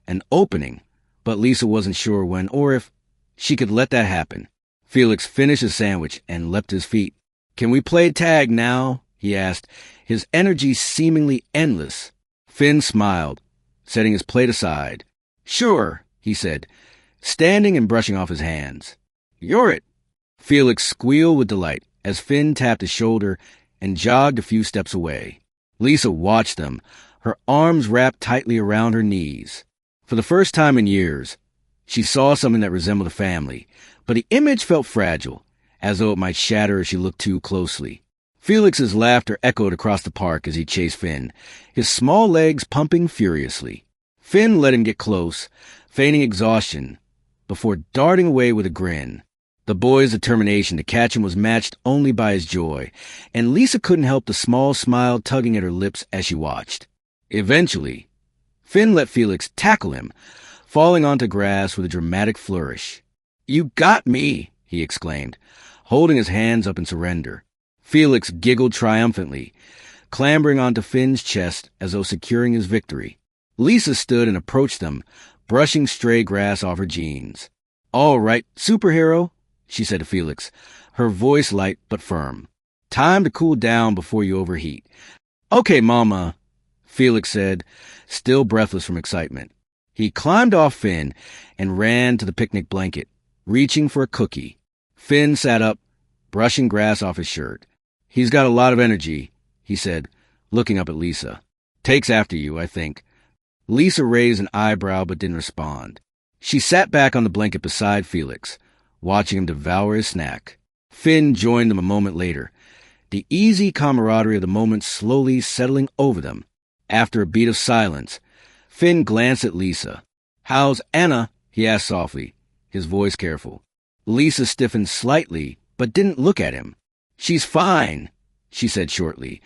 an opening, but Lisa wasn't sure when or if she could let that happen. Felix finished his sandwich and leapt to his feet. "Can we play tag now?" he asked, his energy seemingly endless. Finn smiled, setting his plate aside. "Sure," he said, standing and brushing off his hands. "You're it." Felix squealed with delight as Finn tapped his shoulder and jogged a few steps away. Lisa watched them, her arms wrapped tightly around her knees. For the first time in years, she saw something that resembled a family, but the image felt fragile, as though it might shatter if she looked too closely. Felix's laughter echoed across the park as he chased Finn, his small legs pumping furiously. Finn let him get close, feigning exhaustion, before darting away with a grin. The boy's determination to catch him was matched only by his joy, and Lisa couldn't help the small smile tugging at her lips as she watched. Eventually, Finn let Felix tackle him, falling onto grass with a dramatic flourish. "You got me," he exclaimed, holding his hands up in surrender. Felix giggled triumphantly, clambering onto Finn's chest as though securing his victory. Lisa stood and approached them, brushing stray grass off her jeans. "All right, superhero," she said to Felix, her voice light but firm. "Time to cool down before you overheat." "Okay, Mama," Felix said, still breathless from excitement. He climbed off Finn and ran to the picnic blanket, reaching for a cookie. Finn sat up, brushing grass off his shirt. "He's got a lot of energy," he said, looking up at Lisa. "Takes after you, I think." Lisa raised an eyebrow but didn't respond. She sat back on the blanket beside Felix, watching him devour his snack. Finn joined them a moment later, the easy camaraderie of the moment slowly settling over them. After a beat of silence, Finn glanced at Lisa. "How's Anna?" he asked softly, his voice careful. Lisa stiffened slightly, but didn't look at him. "She's fine," she said shortly,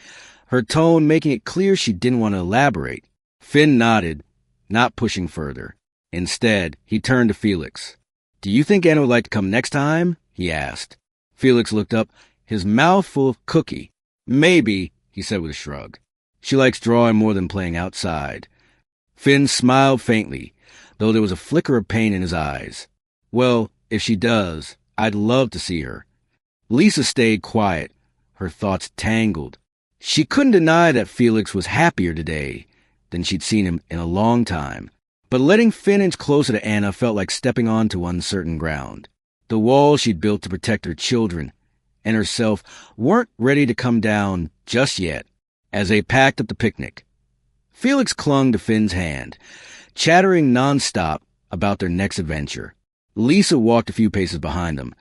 her tone making it clear she didn't want to elaborate. Finn nodded, not pushing further. Instead, he turned to Felix. "Do you think Anna would like to come next time?" he asked. Felix looked up, his mouth full of cookie. "Maybe," he said with a shrug. "She likes drawing more than playing outside." Finn smiled faintly, though there was a flicker of pain in his eyes. "Well, If she does, I'd love to see her. Lisa stayed quiet, her thoughts tangled. She couldn't deny that Felix was happier today than she'd seen him in a long time. But letting Finn inch closer to Anna felt like stepping onto uncertain ground. The walls she'd built to protect her children and herself weren't ready to come down just yet. As they packed up the picnic, Felix clung to Finn's hand, chattering nonstop about their next adventure. Lisa walked a few paces behind them,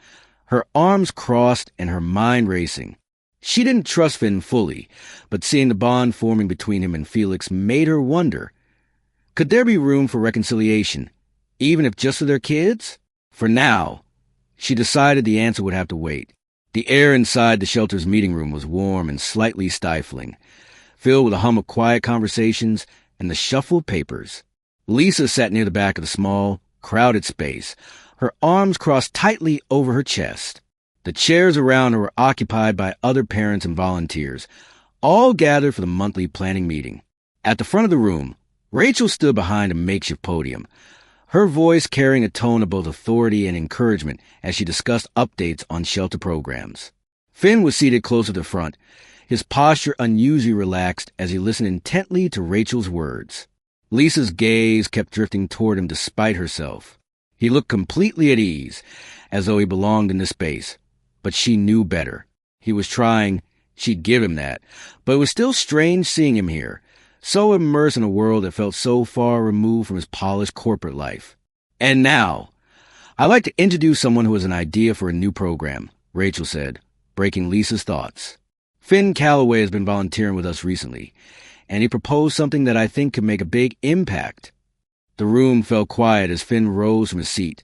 her arms crossed and her mind racing. She didn't trust Finn fully, but seeing the bond forming between him and Felix made her wonder, could there be room for reconciliation, even if just for their kids? For now, she decided the answer would have to wait. The air inside the shelter's meeting room was warm and slightly stifling, filled with a hum of quiet conversations and the shuffle of papers. Lisa sat near the back of the small, crowded space, her arms crossed tightly over her chest. The chairs around her were occupied by other parents and volunteers, all gathered for the monthly planning meeting. At the front of the room, Rachel stood behind a makeshift podium, her voice carrying a tone of both authority and encouragement as she discussed updates on shelter programs. Finn was seated closer to the front, his posture unusually relaxed as he listened intently to Rachel's words. Lisa's gaze kept drifting toward him despite herself. He looked completely at ease, as though he belonged in this space. But she knew better. He was trying, she'd give him that, but it was still strange seeing him here, so immersed in a world that felt so far removed from his polished corporate life. And now, I'd like to introduce someone who has an idea for a new program, Rachel said, breaking Lisa's thoughts. Finn Calloway has been volunteering with us recently, and he proposed something that I think could make a big impact. The room fell quiet as Finn rose from his seat,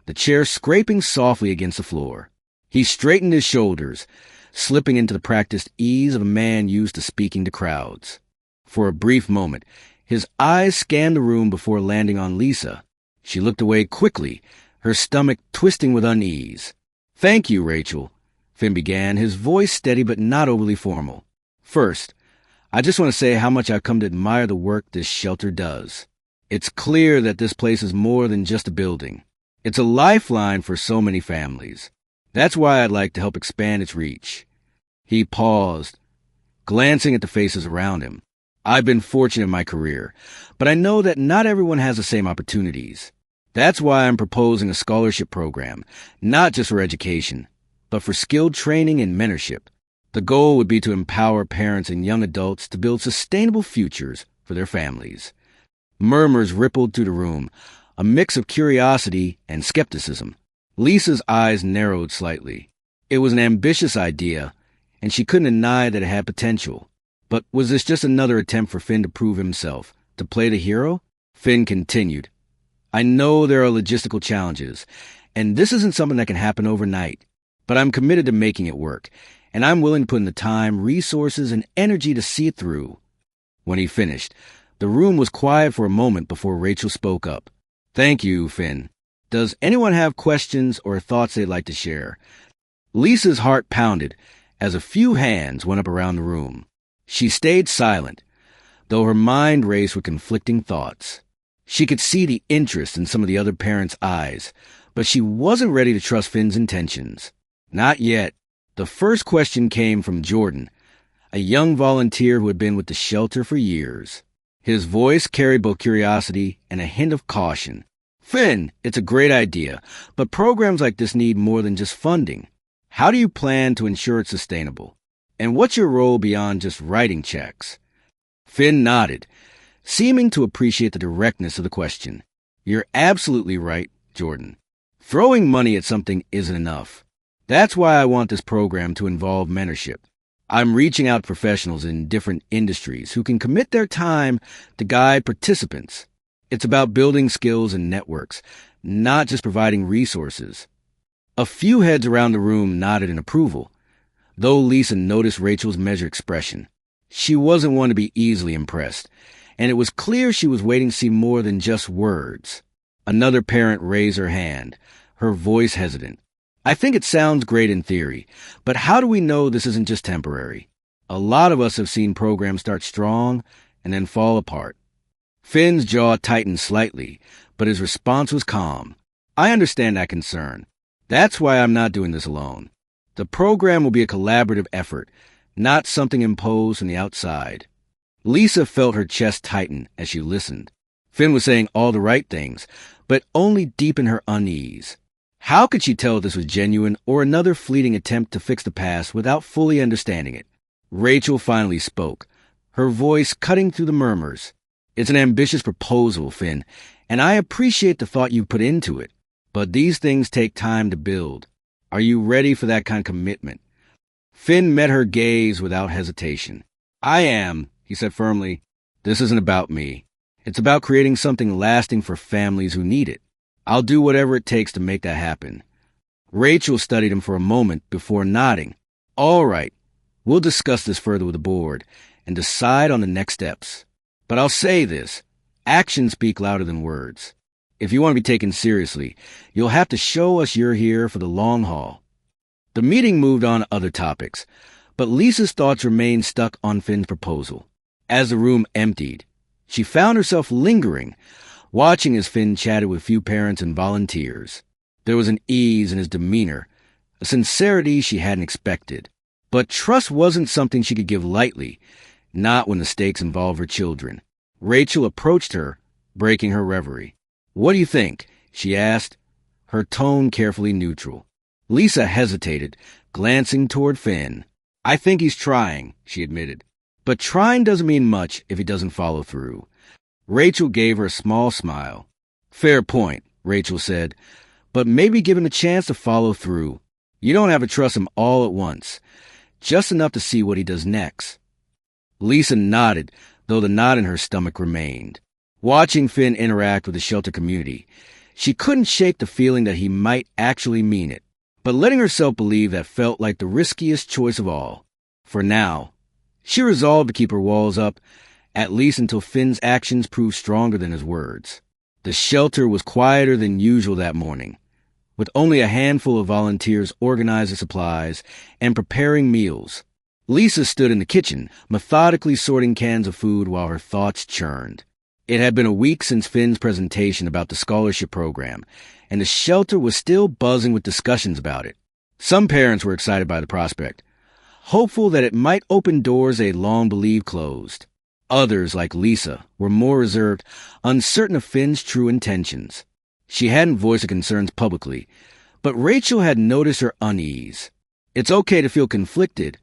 the chair scraping softly against the floor. He straightened his shoulders, slipping into the practiced ease of a man used to speaking to crowds. For a brief moment, his eyes scanned the room before landing on Lisa. She looked away quickly, her stomach twisting with unease. "Thank you, Rachel," Finn began, his voice steady but not overly formal. "First, I just want to say how much I've come to admire the work this shelter does. It's clear that this place is more than just a building. It's a lifeline for so many families. That's why I'd like to help expand its reach." He paused, glancing at the faces around him. "I've been fortunate in my career, but I know that not everyone has the same opportunities. That's why I'm proposing a scholarship program, not just for education, but for skilled training and mentorship. The goal would be to empower parents and young adults to build sustainable futures for their families." Murmurs rippled through the room, a mix of curiosity and skepticism. Lisa's eyes narrowed slightly. It was an ambitious idea, and she couldn't deny that it had potential. But was this just another attempt for Finn to prove himself, to play the hero? Finn continued, "I know there are logistical challenges, and this isn't something that can happen overnight, but I'm committed to making it work, and I'm willing to put in the time, resources, and energy to see it through." When he finished, the room was quiet for a moment before Rachel spoke up. "Thank you, Finn. Does anyone have questions or thoughts they'd like to share?" Lisa's heart pounded as a few hands went up around the room. She stayed silent, though her mind raced with conflicting thoughts. She could see the interest in some of the other parents' eyes, but she wasn't ready to trust Finn's intentions. Not yet. The first question came from Jordan, a young volunteer who had been with the shelter for years. His voice carried both curiosity and a hint of caution. "Finn, it's a great idea, but programs like this need more than just funding. How do you plan to ensure it's sustainable? And what's your role beyond just writing checks?" Finn nodded, seeming to appreciate the directness of the question. "You're absolutely right, Jordan. Throwing money at something isn't enough. That's why I want this program to involve mentorship. I'm reaching out to professionals in different industries who can commit their time to guide participants. It's about building skills and networks, not just providing resources." A few heads around the room nodded in approval, though Lisa noticed Rachel's measured expression. She wasn't one to be easily impressed, and it was clear she was waiting to see more than just words. Another parent raised her hand, her voice hesitant. "I think it sounds great in theory, but how do we know this isn't just temporary? A lot of us have seen programs start strong and then fall apart." Finn's jaw tightened slightly, but his response was calm. I understand that concern. That's why I'm not doing this alone. The program will be a collaborative effort, not something imposed from the outside. Lisa felt her chest tighten as she listened. Finn was saying all the right things, but only deepened her unease. How could she tell if this was genuine or another fleeting attempt to fix the past without fully understanding it? Rachel finally spoke, her voice cutting through the murmurs. It's an ambitious proposal, Finn, and I appreciate the thought you've put into it. But these things take time to build. Are you ready for that kind of commitment? Finn met her gaze without hesitation. I am, he said firmly. This isn't about me. It's about creating something lasting for families who need it. I'll do whatever it takes to make that happen. Rachel studied him for a moment before nodding. All right, we'll discuss this further with the board and decide on the next steps. But I'll say this, actions speak louder than words. If you want to be taken seriously, you'll have to show us you're here for the long haul. The meeting moved on to other topics, but Lisa's thoughts remained stuck on Finn's proposal. As the room emptied, she found herself lingering, watching as Finn chatted with few parents and volunteers. There was an ease in his demeanor, a sincerity she hadn't expected. But trust wasn't something she could give lightly, not when the stakes involved her children. Rachel approached her, breaking her reverie. What do you think? She asked, her tone carefully neutral. Lisa hesitated, glancing toward Finn. I think he's trying, she admitted. But trying doesn't mean much if he doesn't follow through. Rachel gave her a small smile. Fair point, Rachel said, but maybe give him a chance to follow through. You don't have to trust him all at once, just enough to see what he does next. Lisa nodded, though the knot in her stomach remained. Watching Finn interact with the shelter community, she couldn't shake the feeling that he might actually mean it, but letting herself believe that felt like the riskiest choice of all. For now, she resolved to keep her walls up, at least until Finn's actions proved stronger than his words. The shelter was quieter than usual that morning, with only a handful of volunteers organizing supplies and preparing meals. Lisa stood in the kitchen, methodically sorting cans of food while her thoughts churned. It had been a week since Finn's presentation about the scholarship program, and the shelter was still buzzing with discussions about it. Some parents were excited by the prospect, hopeful that it might open doors they had long believed closed. Others, like Lisa, were more reserved, uncertain of Finn's true intentions. She hadn't voiced her concerns publicly, but Rachel had noticed her unease. It's okay to feel conflicted,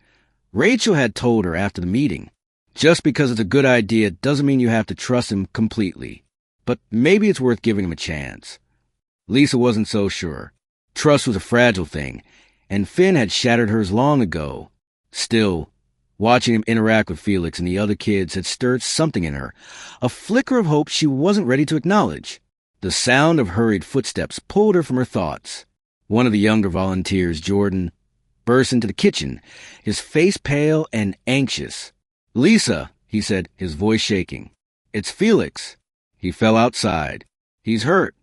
Rachel had told her after the meeting. Just because it's a good idea doesn't mean you have to trust him completely. But maybe it's worth giving him a chance. Lisa wasn't so sure. Trust was a fragile thing, and Finn had shattered hers long ago. Still, watching him interact with Felix and the other kids had stirred something in her, a flicker of hope she wasn't ready to acknowledge. The sound of hurried footsteps pulled her from her thoughts. One of the younger volunteers, Jordan, burst into the kitchen, his face pale and anxious. Lisa, he said, his voice shaking. It's Felix. He fell outside. He's hurt.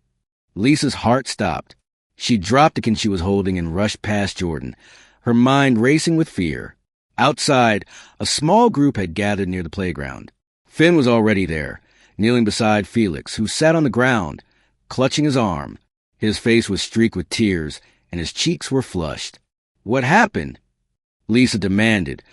Lisa's heart stopped. She dropped the can she was holding and rushed past Jordan, her mind racing with fear. Outside, a small group had gathered near the playground. Finn was already there, kneeling beside Felix, who sat on the ground, clutching his arm. His face was streaked with tears, and his cheeks were flushed. What happened? Lisa demanded,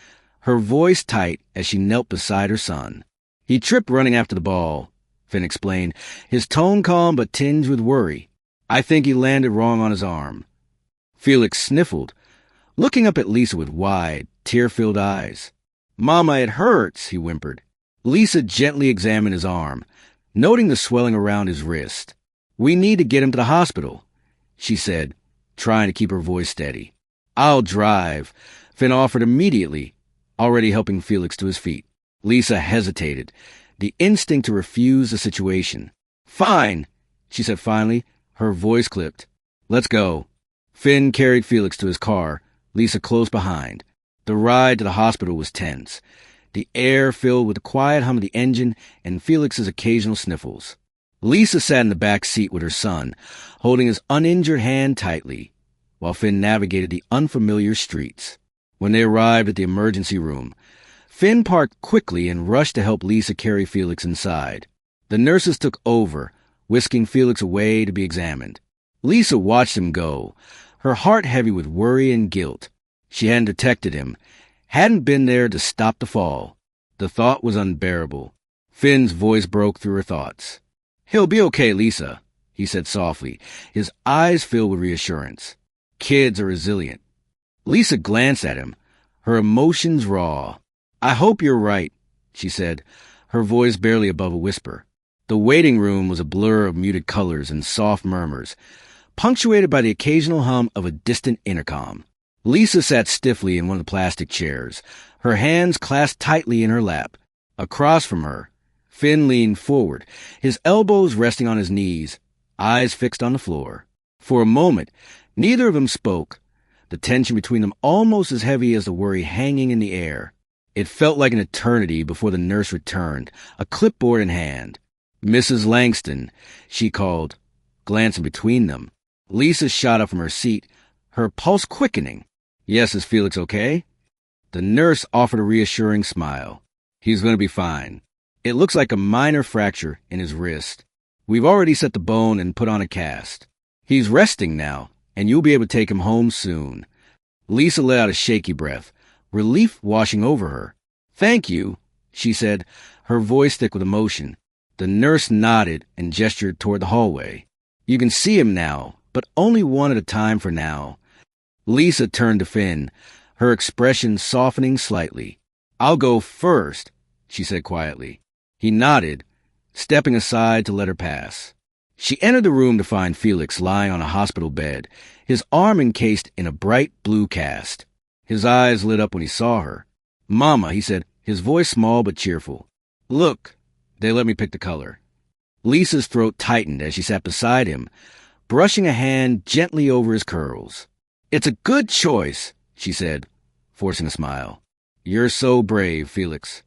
her voice tight as she knelt beside her son. He tripped running after the ball, Finn explained, his tone calm but tinged with worry. I think he landed wrong on his arm. Felix sniffled, looking up at Lisa with wide, tear-filled eyes. Mama, it hurts, he whimpered. Lisa gently examined his arm, noting the swelling around his wrist. We need to get him to the hospital, she said, trying to keep her voice steady. I'll drive, Finn offered immediately, already helping Felix to his feet. Lisa hesitated, the instinct to refuse the situation. Fine, she said finally, her voice clipped. Let's go. Finn carried Felix to his car, Lisa close behind. The ride to the hospital was tense, the air filled with the quiet hum of the engine and Felix's occasional sniffles. Lisa sat in the back seat with her son, holding his uninjured hand tightly, while Finn navigated the unfamiliar streets. When they arrived at the emergency room, Finn parked quickly and rushed to help Lisa carry Felix inside. The nurses took over, whisking Felix away to be examined. Lisa watched him go, her heart heavy with worry and guilt. She hadn't detected him, hadn't been there to stop the fall. The thought was unbearable. Finn's voice broke through her thoughts. "He'll be okay, Lisa," he said softly, his eyes filled with reassurance. "Kids are resilient." Lisa glanced at him, her emotions raw. "I hope you're right," she said, her voice barely above a whisper. The waiting room was a blur of muted colors and soft murmurs, punctuated by the occasional hum of a distant intercom. Lisa sat stiffly in one of the plastic chairs, her hands clasped tightly in her lap. Across from her, Finn leaned forward, his elbows resting on his knees, eyes fixed on the floor. For a moment, neither of them spoke, the tension between them almost as heavy as the worry hanging in the air. It felt like an eternity before the nurse returned, a clipboard in hand. "Mrs. Langston," she called, glancing between them. Lisa shot up from her seat, her pulse quickening. "Yes, is Felix okay?" The nurse offered a reassuring smile. "He's going to be fine. It looks like a minor fracture in his wrist. We've already set the bone and put on a cast. He's resting now, and you'll be able to take him home soon." Lisa let out a shaky breath, relief washing over her. "Thank you," she said, her voice thick with emotion. The nurse nodded and gestured toward the hallway. "You can see him now, but only one at a time for now." Lisa turned to Finn, her expression softening slightly. "I'll go first," she said quietly. He nodded, stepping aside to let her pass. She entered the room to find Felix lying on a hospital bed, his arm encased in a bright blue cast. His eyes lit up when he saw her. "Mama," he said, his voice small but cheerful. "Look." They let me pick the color. Lisa's throat tightened as she sat beside him, brushing a hand gently over his curls. "It's a good choice," she said, forcing a smile. "You're so brave, Felix."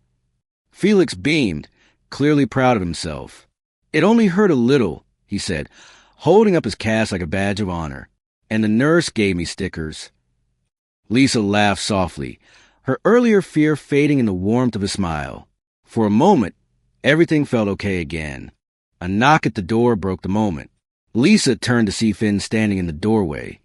Felix beamed, clearly proud of himself. "It only hurt a little," he said, holding up his cast like a badge of honor. "And the nurse gave me stickers." Lisa laughed softly, her earlier fear fading in the warmth of his smile. For a moment, everything felt okay again. A knock at the door broke the moment. Lisa turned to see Finn standing in the doorway,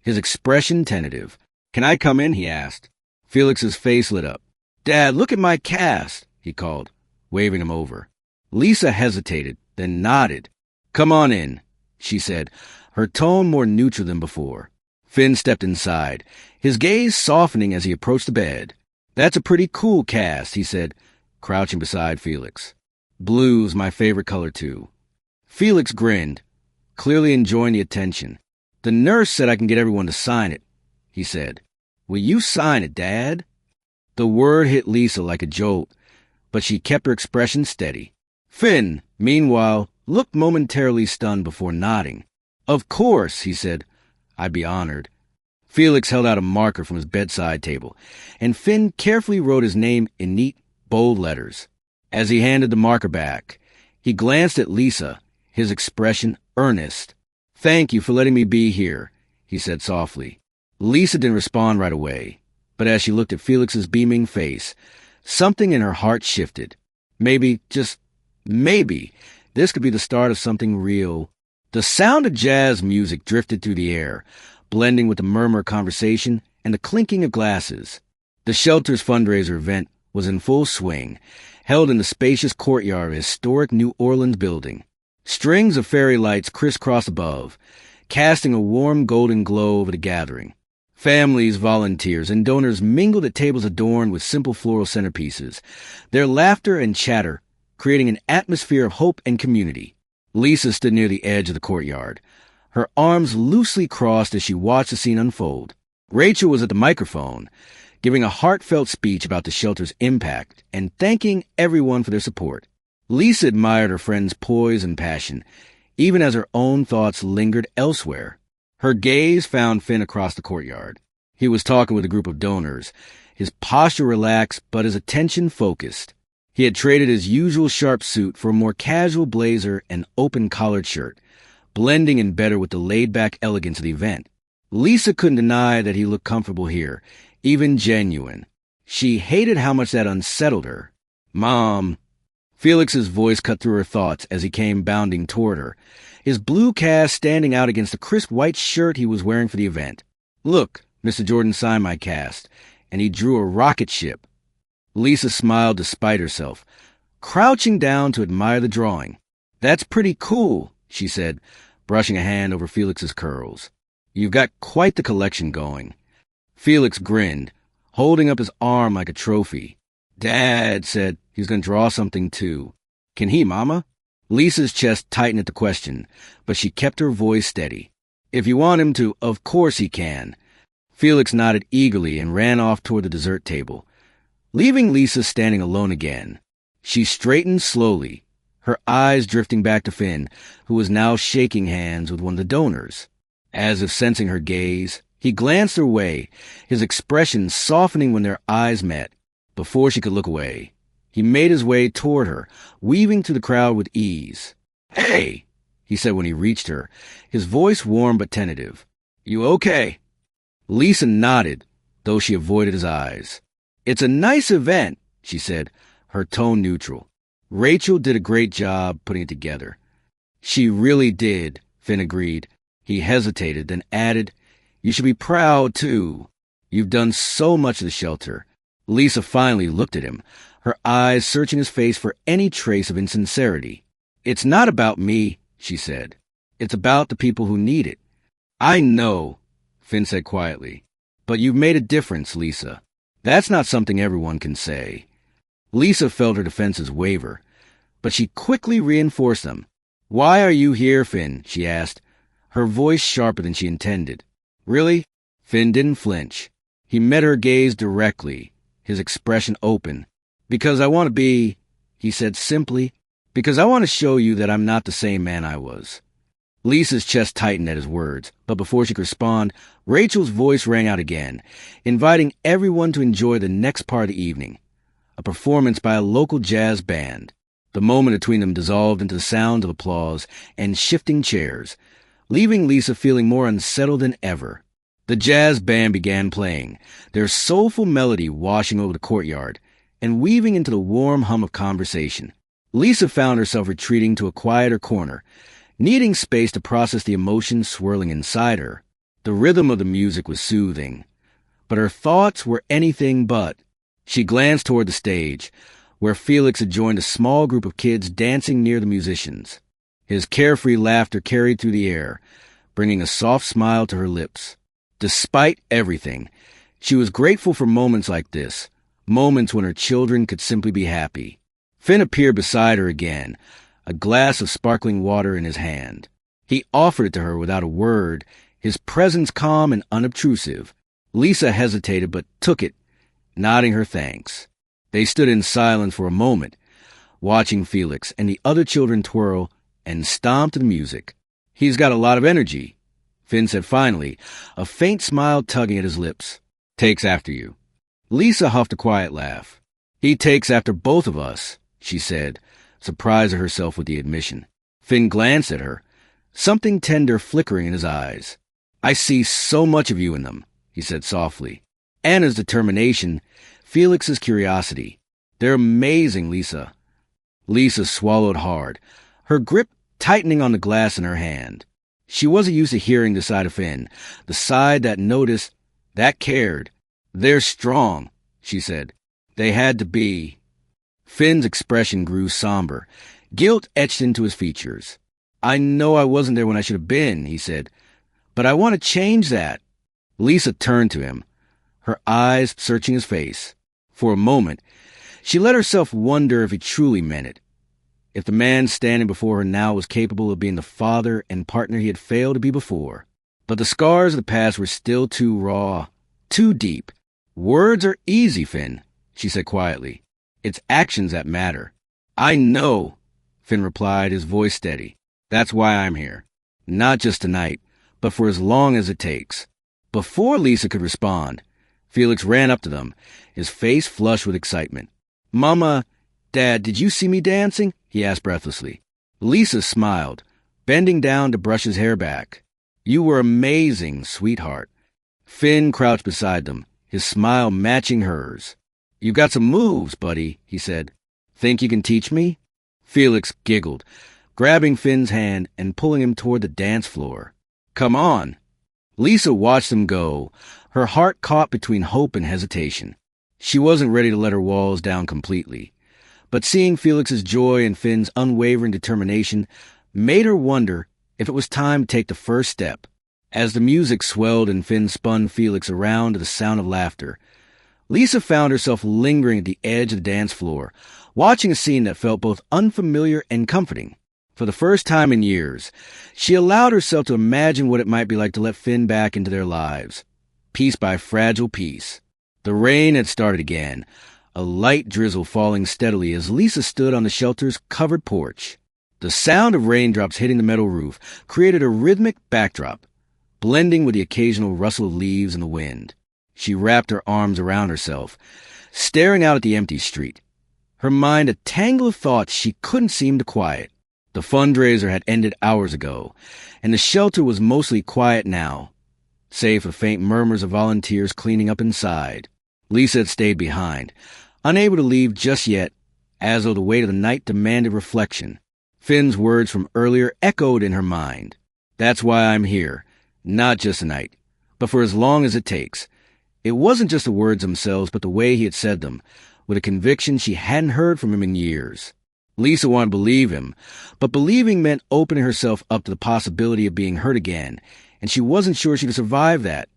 his expression tentative. "Can I come in?" he asked. Felix's face lit up. "Dad, look at my cast," he called, waving him over. Lisa hesitated, then nodded. "Come on in," she said, her tone more neutral than before. Finn stepped inside, his gaze softening as he approached the bed. "That's a pretty cool cast," he said, crouching beside Felix. "Blue's my favorite color, too." Felix grinned, clearly enjoying the attention. "The nurse said I can get everyone to sign it," he said. "Will you sign it, Dad?" The word hit Lisa like a jolt, but she kept her expression steady. Finn, meanwhile, looked momentarily stunned before nodding. "Of course," he said. "I'd be honored." Felix held out a marker from his bedside table, and Finn carefully wrote his name in neat, bold letters. As he handed the marker back, he glanced at Lisa, his expression earnest. "Thank you for letting me be here," he said softly. Lisa didn't respond right away, but as she looked at Felix's beaming face, something in her heart shifted. Maybe, just maybe, this could be the start of something real. The sound of jazz music drifted through the air, blending with the murmur of conversation and the clinking of glasses. The shelter's fundraiser event was in full swing, held in the spacious courtyard of a historic New Orleans building. Strings of fairy lights crisscrossed above, casting a warm golden glow over the gathering. Families, volunteers, and donors mingled at tables adorned with simple floral centerpieces, their laughter and chatter creating an atmosphere of hope and community. Lisa stood near the edge of the courtyard, her arms loosely crossed as she watched the scene unfold. Rachel was at the microphone, giving a heartfelt speech about the shelter's impact and thanking everyone for their support. Lisa admired her friend's poise and passion, even as her own thoughts lingered elsewhere. Her gaze found Finn across the courtyard. He was talking with a group of donors, his posture relaxed but his attention focused. He had traded his usual sharp suit for a more casual blazer and open-collared shirt, blending in better with the laid-back elegance of the event. Lisa couldn't deny that he looked comfortable here, even genuine. She hated how much that unsettled her. "Mom." Felix's voice cut through her thoughts as he came bounding toward her, his blue cast standing out against the crisp white shirt he was wearing for the event. "Look, Mr. Jordan signed my cast," and he drew a rocket ship. Lisa smiled despite herself, crouching down to admire the drawing. "That's pretty cool," she said, brushing a hand over Felix's curls. "You've got quite the collection going." Felix grinned, holding up his arm like a trophy. "Dad said he's going to draw something too. Can he, Mama?" Lisa's chest tightened at the question, but she kept her voice steady. "If you want him to, of course he can." Felix nodded eagerly and ran off toward the dessert table, leaving Lisa standing alone again. She straightened slowly, her eyes drifting back to Finn, who was now shaking hands with one of the donors. As if sensing her gaze, he glanced her way, his expression softening when their eyes met. Before she could look away, he made his way toward her, weaving through the crowd with ease. "Hey," he said when he reached her, his voice warm but tentative. "You okay?" Lisa nodded, though she avoided his eyes. "It's a nice event," she said, her tone neutral. "Rachel did a great job putting it together." "She really did," Finn agreed. He hesitated, then added, "You should be proud, too. You've done so much of the shelter." Lisa finally looked at him, her eyes searching his face for any trace of insincerity. "It's not about me," she said. "It's about the people who need it." "I know," Finn said quietly. "But you've made a difference, Lisa. That's not something everyone can say." Lisa felt her defenses waver, but she quickly reinforced them. "Why are you here, Finn?" she asked, her voice sharper than she intended. "Really?" Finn didn't flinch. He met her gaze directly, his expression open. "Because I want to be," he said simply, "because I want to show you that I'm not the same man I was." Lisa's chest tightened at his words, but before she could respond, Rachel's voice rang out again, inviting everyone to enjoy the next part of the evening, a performance by a local jazz band. The moment between them dissolved into the sound of applause and shifting chairs, leaving Lisa feeling more unsettled than ever. The jazz band began playing, their soulful melody washing over the courtyard and weaving into the warm hum of conversation. Lisa found herself retreating to a quieter corner, needing space to process the emotions swirling inside her. The rhythm of the music was soothing, but her thoughts were anything but. She glanced toward the stage, where Felix had joined a small group of kids dancing near the musicians. His carefree laughter carried through the air, bringing a soft smile to her lips. Despite everything, she was grateful for moments like this, moments when her children could simply be happy. Finn appeared beside her again, a glass of sparkling water in his hand. He offered it to her without a word, his presence calm and unobtrusive. Lisa hesitated but took it, nodding her thanks. They stood in silence for a moment, watching Felix and the other children twirl and stomp to the music. "He's got a lot of energy," Finn said finally, a faint smile tugging at his lips. "Takes after you." Lisa huffed a quiet laugh. "He takes after both of us," she said, surprised at herself with the admission. Finn glanced at her, something tender flickering in his eyes. "I see so much of you in them," he said softly. Anna's determination, Felix's curiosity. "They're amazing, Lisa." Lisa swallowed hard, her grip tightening on the glass in her hand. She wasn't used to hearing the side of Finn, the side that noticed, that cared. "They're strong," she said. "They had to be." Finn's expression grew somber, guilt etched into his features. "I know I wasn't there when I should have been," he said, "but I want to change that." Lisa turned to him, her eyes searching his face. For a moment, she let herself wonder if he truly meant it, if the man standing before her now was capable of being the father and partner he had failed to be before. But the scars of the past were still too raw, too deep. "Words are easy, Finn," she said quietly. "It's actions that matter." "I know," Finn replied, his voice steady. "That's why I'm here. Not just tonight, but for as long as it takes." Before Lisa could respond, Felix ran up to them, his face flushed with excitement. "Mama, Dad, did you see me dancing?" he asked breathlessly. Lisa smiled, bending down to brush his hair back. "You were amazing, sweetheart." Finn crouched beside them, his smile matching hers. "You've got some moves, buddy," he said. "Think you can teach me?" Felix giggled, grabbing Finn's hand and pulling him toward the dance floor. "Come on." Lisa watched them go, her heart caught between hope and hesitation. She wasn't ready to let her walls down completely, but seeing Felix's joy and Finn's unwavering determination made her wonder if it was time to take the first step. As the music swelled and Finn spun Felix around to the sound of laughter, Lisa found herself lingering at the edge of the dance floor, watching a scene that felt both unfamiliar and comforting. For the first time in years, she allowed herself to imagine what it might be like to let Finn back into their lives, piece by fragile piece. The rain had started again, a light drizzle falling steadily as Lisa stood on the shelter's covered porch. The sound of raindrops hitting the metal roof created a rhythmic backdrop, blending with the occasional rustle of leaves in the wind. She wrapped her arms around herself, staring out at the empty street, her mind a tangle of thoughts she couldn't seem to quiet. The fundraiser had ended hours ago, and the shelter was mostly quiet now, save for faint murmurs of volunteers cleaning up inside. Lisa had stayed behind, unable to leave just yet, as though the weight of the night demanded reflection. Finn's words from earlier echoed in her mind. "That's why I'm here, not just tonight, but for as long as it takes." It wasn't just the words themselves, but the way he had said them, with a conviction she hadn't heard from him in years. Lisa wanted to believe him, but believing meant opening herself up to the possibility of being hurt again, and she wasn't sure she could survive that.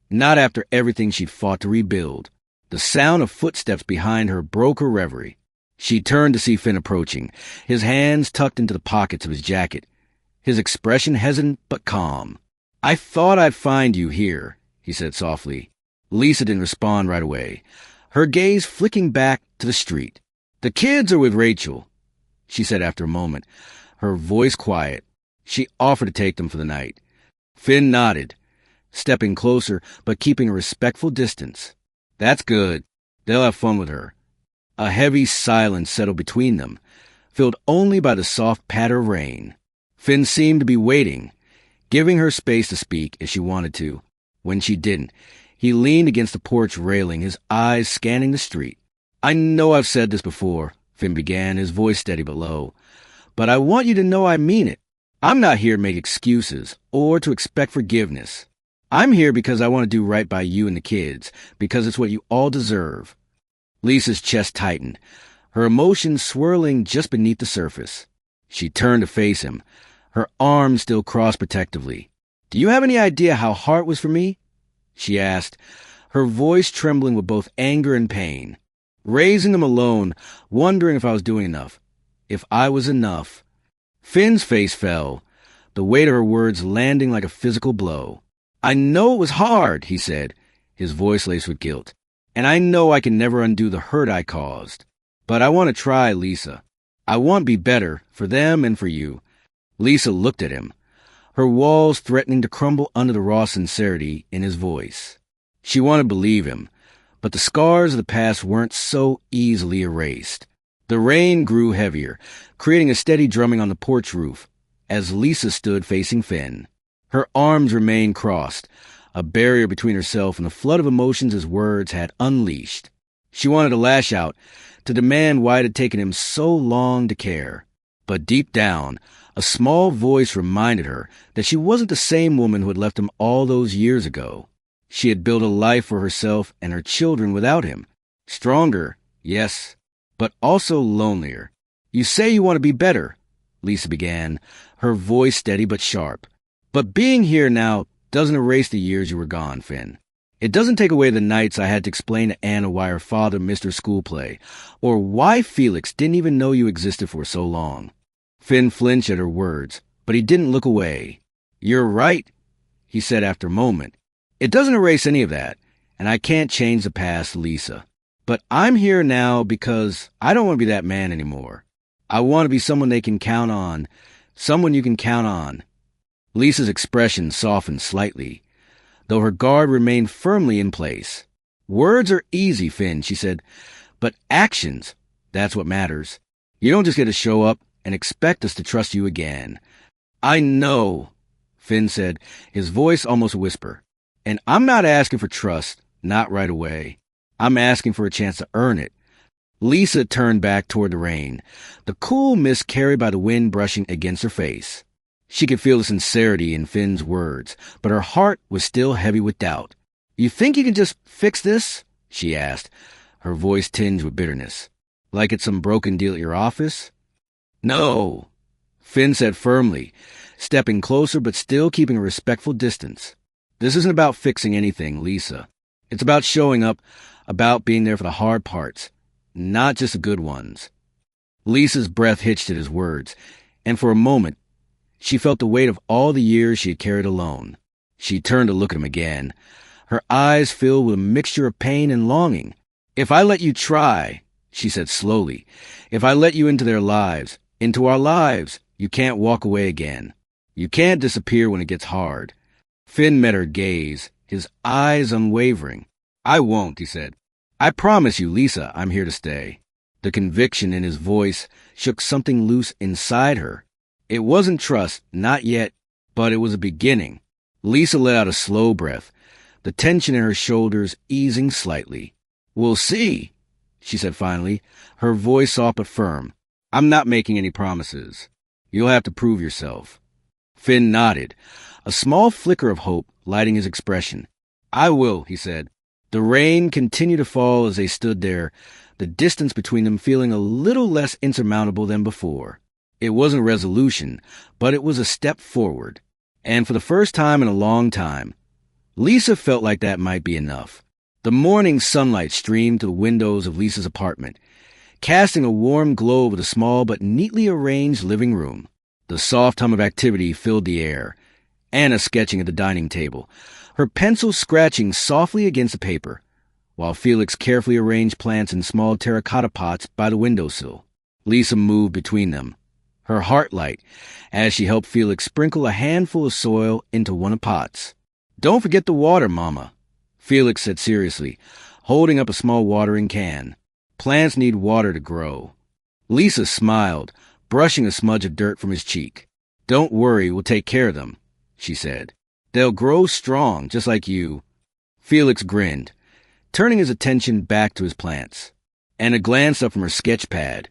Not after everything she'd fought to rebuild. The sound of footsteps behind her broke her reverie. She turned to see Finn approaching, his hands tucked into the pockets of his jacket, his expression hesitant but calm. "I thought I'd find you here," he said softly. Lisa didn't respond right away, her gaze flicking back to the street. "The kids are with Rachel," she said after a moment, her voice quiet. She offered to take them for the night. Finn nodded, stepping closer but keeping a respectful distance. "That's good. They'll have fun with her." A heavy silence settled between them, filled only by the soft patter of rain. Finn seemed to be waiting, giving her space to speak if she wanted to. When she didn't, he leaned against the porch railing, his eyes scanning the street. "I know I've said this before," Finn began, his voice steady but low, "but I want you to know I mean it. I'm not here to make excuses or to expect forgiveness. I'm here because I want to do right by you and the kids, because it's what you all deserve." Lisa's chest tightened, her emotions swirling just beneath the surface. She turned to face him, her arms still crossed protectively. "Do you have any idea how hard it was for me?" she asked, her voice trembling with both anger and pain. "Raising them alone, wondering if I was doing enough. If I was enough." Finn's face fell, the weight of her words landing like a physical blow. "I know it was hard," he said, his voice laced with guilt. "And I know I can never undo the hurt I caused. But I want to try, Lisa. I want to be better, for them and for you." Lisa looked at him, her walls threatening to crumble under the raw sincerity in his voice. She wanted to believe him, but the scars of the past weren't so easily erased. The rain grew heavier, creating a steady drumming on the porch roof, as Lisa stood facing Finn. Her arms remained crossed, a barrier between herself and the flood of emotions his words had unleashed. She wanted to lash out, to demand why it had taken him so long to care. But deep down, a small voice reminded her that she wasn't the same woman who had left him all those years ago. She had built a life for herself and her children without him. Stronger, yes, but also lonelier. "You say you want to be better," Lisa began, her voice steady but sharp. "But being here now doesn't erase the years you were gone, Finn. It doesn't take away the nights I had to explain to Anna why her father missed her school play, or why Felix didn't even know you existed for so long." Finn flinched at her words, but he didn't look away. "You're right," he said after a moment. "It doesn't erase any of that, and I can't change the past, Lisa. But I'm here now because I don't want to be that man anymore. I want to be someone they can count on, someone you can count on." Lisa's expression softened slightly, though her guard remained firmly in place. "Words are easy, Finn," she said, "but actions, that's what matters. You don't just get to show up and expect us to trust you again." "I know," Finn said, his voice almost a whisper. "And I'm not asking for trust, not right away. I'm asking for a chance to earn it. Lisa turned back toward the rain, the cool mist carried by the wind brushing against her face. She could feel the sincerity in Finn's words, but her heart was still heavy with doubt. "You think you can just fix this?" she asked, her voice tinged with bitterness. "Like it's some broken deal at your office?" "No," Finn said firmly, stepping closer but still keeping a respectful distance. "This isn't about fixing anything, Lisa. It's about showing up, about being there for the hard parts, not just the good ones." Lisa's breath hitched at his words, and for a moment, she felt the weight of all the years she had carried alone. She turned to look at him again, her eyes filled with a mixture of pain and longing. "If I let you try," she said slowly, "if I let you into their lives, into our lives, you can't walk away again. You can't disappear when it gets hard." Finn met her gaze, his eyes unwavering. "I won't," he said. "I promise you, Lisa, I'm here to stay." The conviction in his voice shook something loose inside her. It wasn't trust, not yet, but it was a beginning. Lisa let out a slow breath, the tension in her shoulders easing slightly. "We'll see," she said finally, her voice soft but firm. "I'm not making any promises. You'll have to prove yourself." Finn nodded, a small flicker of hope lighting his expression. "I will," he said. The rain continued to fall as they stood there, the distance between them feeling a little less insurmountable than before. It wasn't a resolution, but it was a step forward. And for the first time in a long time, Lisa felt like that might be enough. The morning sunlight streamed to the windows of Lisa's apartment, casting a warm glow over the small but neatly arranged living room. The soft hum of activity filled the air. Anna sketching at the dining table, her pencil scratching softly against the paper, while Felix carefully arranged plants in small terracotta pots by the windowsill. Lisa moved between them, her heart light, as she helped Felix sprinkle a handful of soil into one of the pots. "Don't forget the water, Mama," Felix said seriously, holding up a small watering can. "Plants need water to grow." Lisa smiled, brushing a smudge of dirt from his cheek. "Don't worry, we'll take care of them," she said. "They'll grow strong, just like you." Felix grinned, turning his attention back to his plants. Anna glanced up from her sketch pad,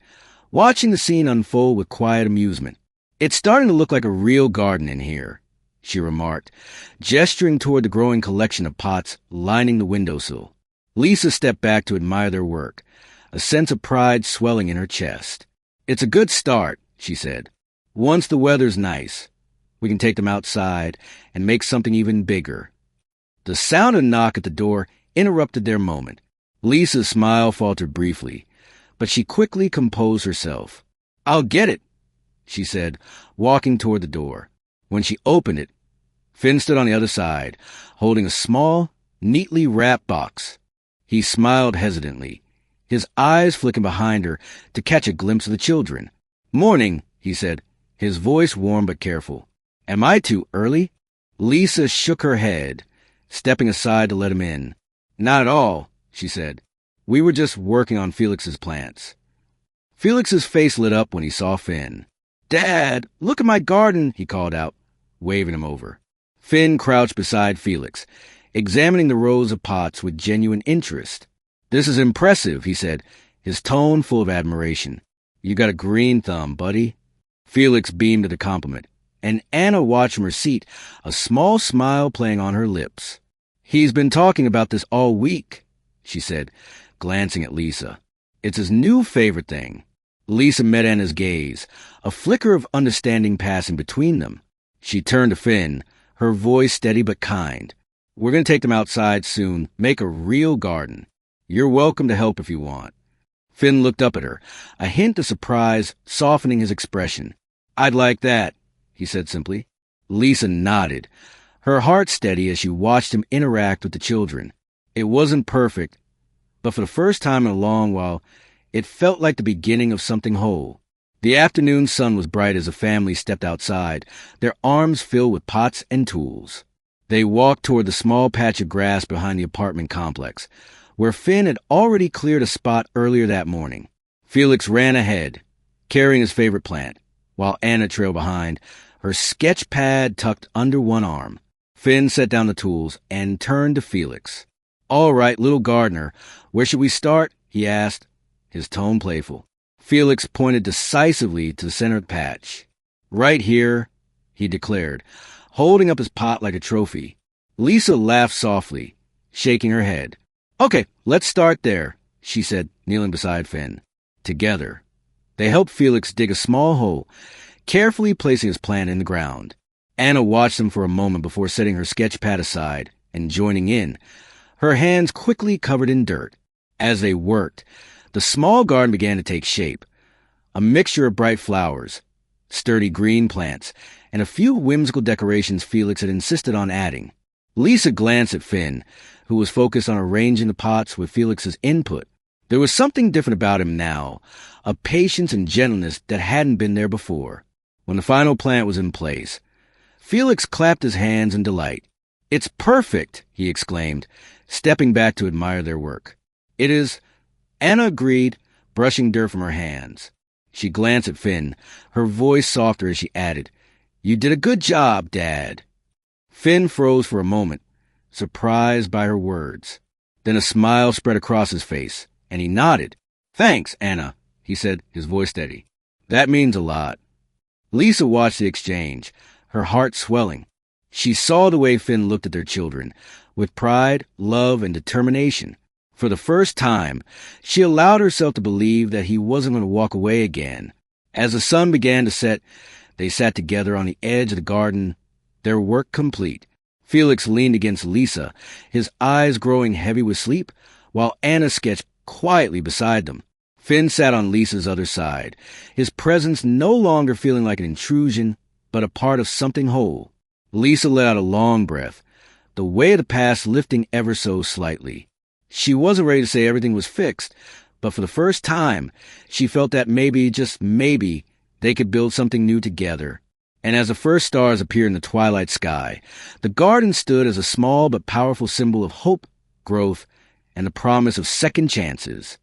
watching the scene unfold with quiet amusement. "It's starting to look like a real garden in here," she remarked, gesturing toward the growing collection of pots lining the windowsill. Lisa stepped back to admire their work, a sense of pride swelling in her chest. "It's a good start," she said. "Once the weather's nice, we can take them outside and make something even bigger." The sound of a knock at the door interrupted their moment. Lisa's smile faltered briefly, but she quickly composed herself. "I'll get it," she said, walking toward the door. When she opened it, Finn stood on the other side, holding a small, neatly wrapped box. He smiled hesitantly, his eyes flicking behind her to catch a glimpse of the children. "Morning," he said, his voice warm but careful. "Am I too early?" Lisa shook her head, stepping aside to let him in. "Not at all," she said. "We were just working on Felix's plants." Felix's face lit up when he saw Finn. "Dad, look at my garden," he called out, waving him over. Finn crouched beside Felix, examining the rows of pots with genuine interest. "This is impressive," he said, his tone full of admiration. "You got a green thumb, buddy." Felix beamed at the compliment, and Anna watched from her seat, a small smile playing on her lips. "He's been talking about this all week," she said, glancing at Lisa. "It's his new favorite thing." Lisa met Anna's gaze, a flicker of understanding passing between them. She turned to Finn, her voice steady but kind. "We're going to take them outside soon, make a real garden. You're welcome to help if you want." Finn looked up at her, a hint of surprise softening his expression. "I'd like that," he said simply. Lisa nodded, her heart steady as she watched him interact with the children. It wasn't perfect, but for the first time in a long while, it felt like the beginning of something whole. The afternoon sun was bright as the family stepped outside, their arms filled with pots and tools. They walked toward the small patch of grass behind the apartment complex, where Finn had already cleared a spot earlier that morning. Felix ran ahead, carrying his favorite plant, while Anna trailed behind, her sketch pad tucked under one arm. Finn set down the tools and turned to Felix. "All right, little gardener, where should we start?" he asked, his tone playful. Felix pointed decisively to the center of the patch. "Right here," he declared, holding up his pot like a trophy. Lisa laughed softly, shaking her head. "Okay, let's start there," she said, kneeling beside Finn. Together, they helped Felix dig a small hole, carefully placing his plant in the ground. Anna watched them for a moment before setting her sketch pad aside and joining in, her hands quickly covered in dirt. As they worked, the small garden began to take shape, a mixture of bright flowers, sturdy green plants, and a few whimsical decorations Felix had insisted on adding. Lisa glanced at Finn, who was focused on arranging the pots with Felix's input. There was something different about him now, a patience and gentleness that hadn't been there before. When the final plant was in place, Felix clapped his hands in delight. "It's perfect," he exclaimed, stepping back to admire their work. "It is," Anna agreed, brushing dirt from her hands. She glanced at Finn, her voice softer as she added, "You did a good job, Dad." Finn froze for a moment, surprised by her words. Then a smile spread across his face, and he nodded. "Thanks, Anna," he said, his voice steady. "That means a lot." Lisa watched the exchange, her heart swelling. She saw the way Finn looked at their children, with pride, love, and determination. For the first time, she allowed herself to believe that he wasn't going to walk away again. As the sun began to set, they sat together on the edge of the garden, their work complete. Felix leaned against Lisa, his eyes growing heavy with sleep, while Anna sketched quietly beside them. Finn sat on Lisa's other side, his presence no longer feeling like an intrusion, but a part of something whole. Lisa let out a long breath, the weight of the past lifting ever so slightly. She wasn't ready to say everything was fixed, but for the first time, she felt that maybe, just maybe, they could build something new together. And as the first stars appeared in the twilight sky, the garden stood as a small but powerful symbol of hope, growth, and the promise of second chances.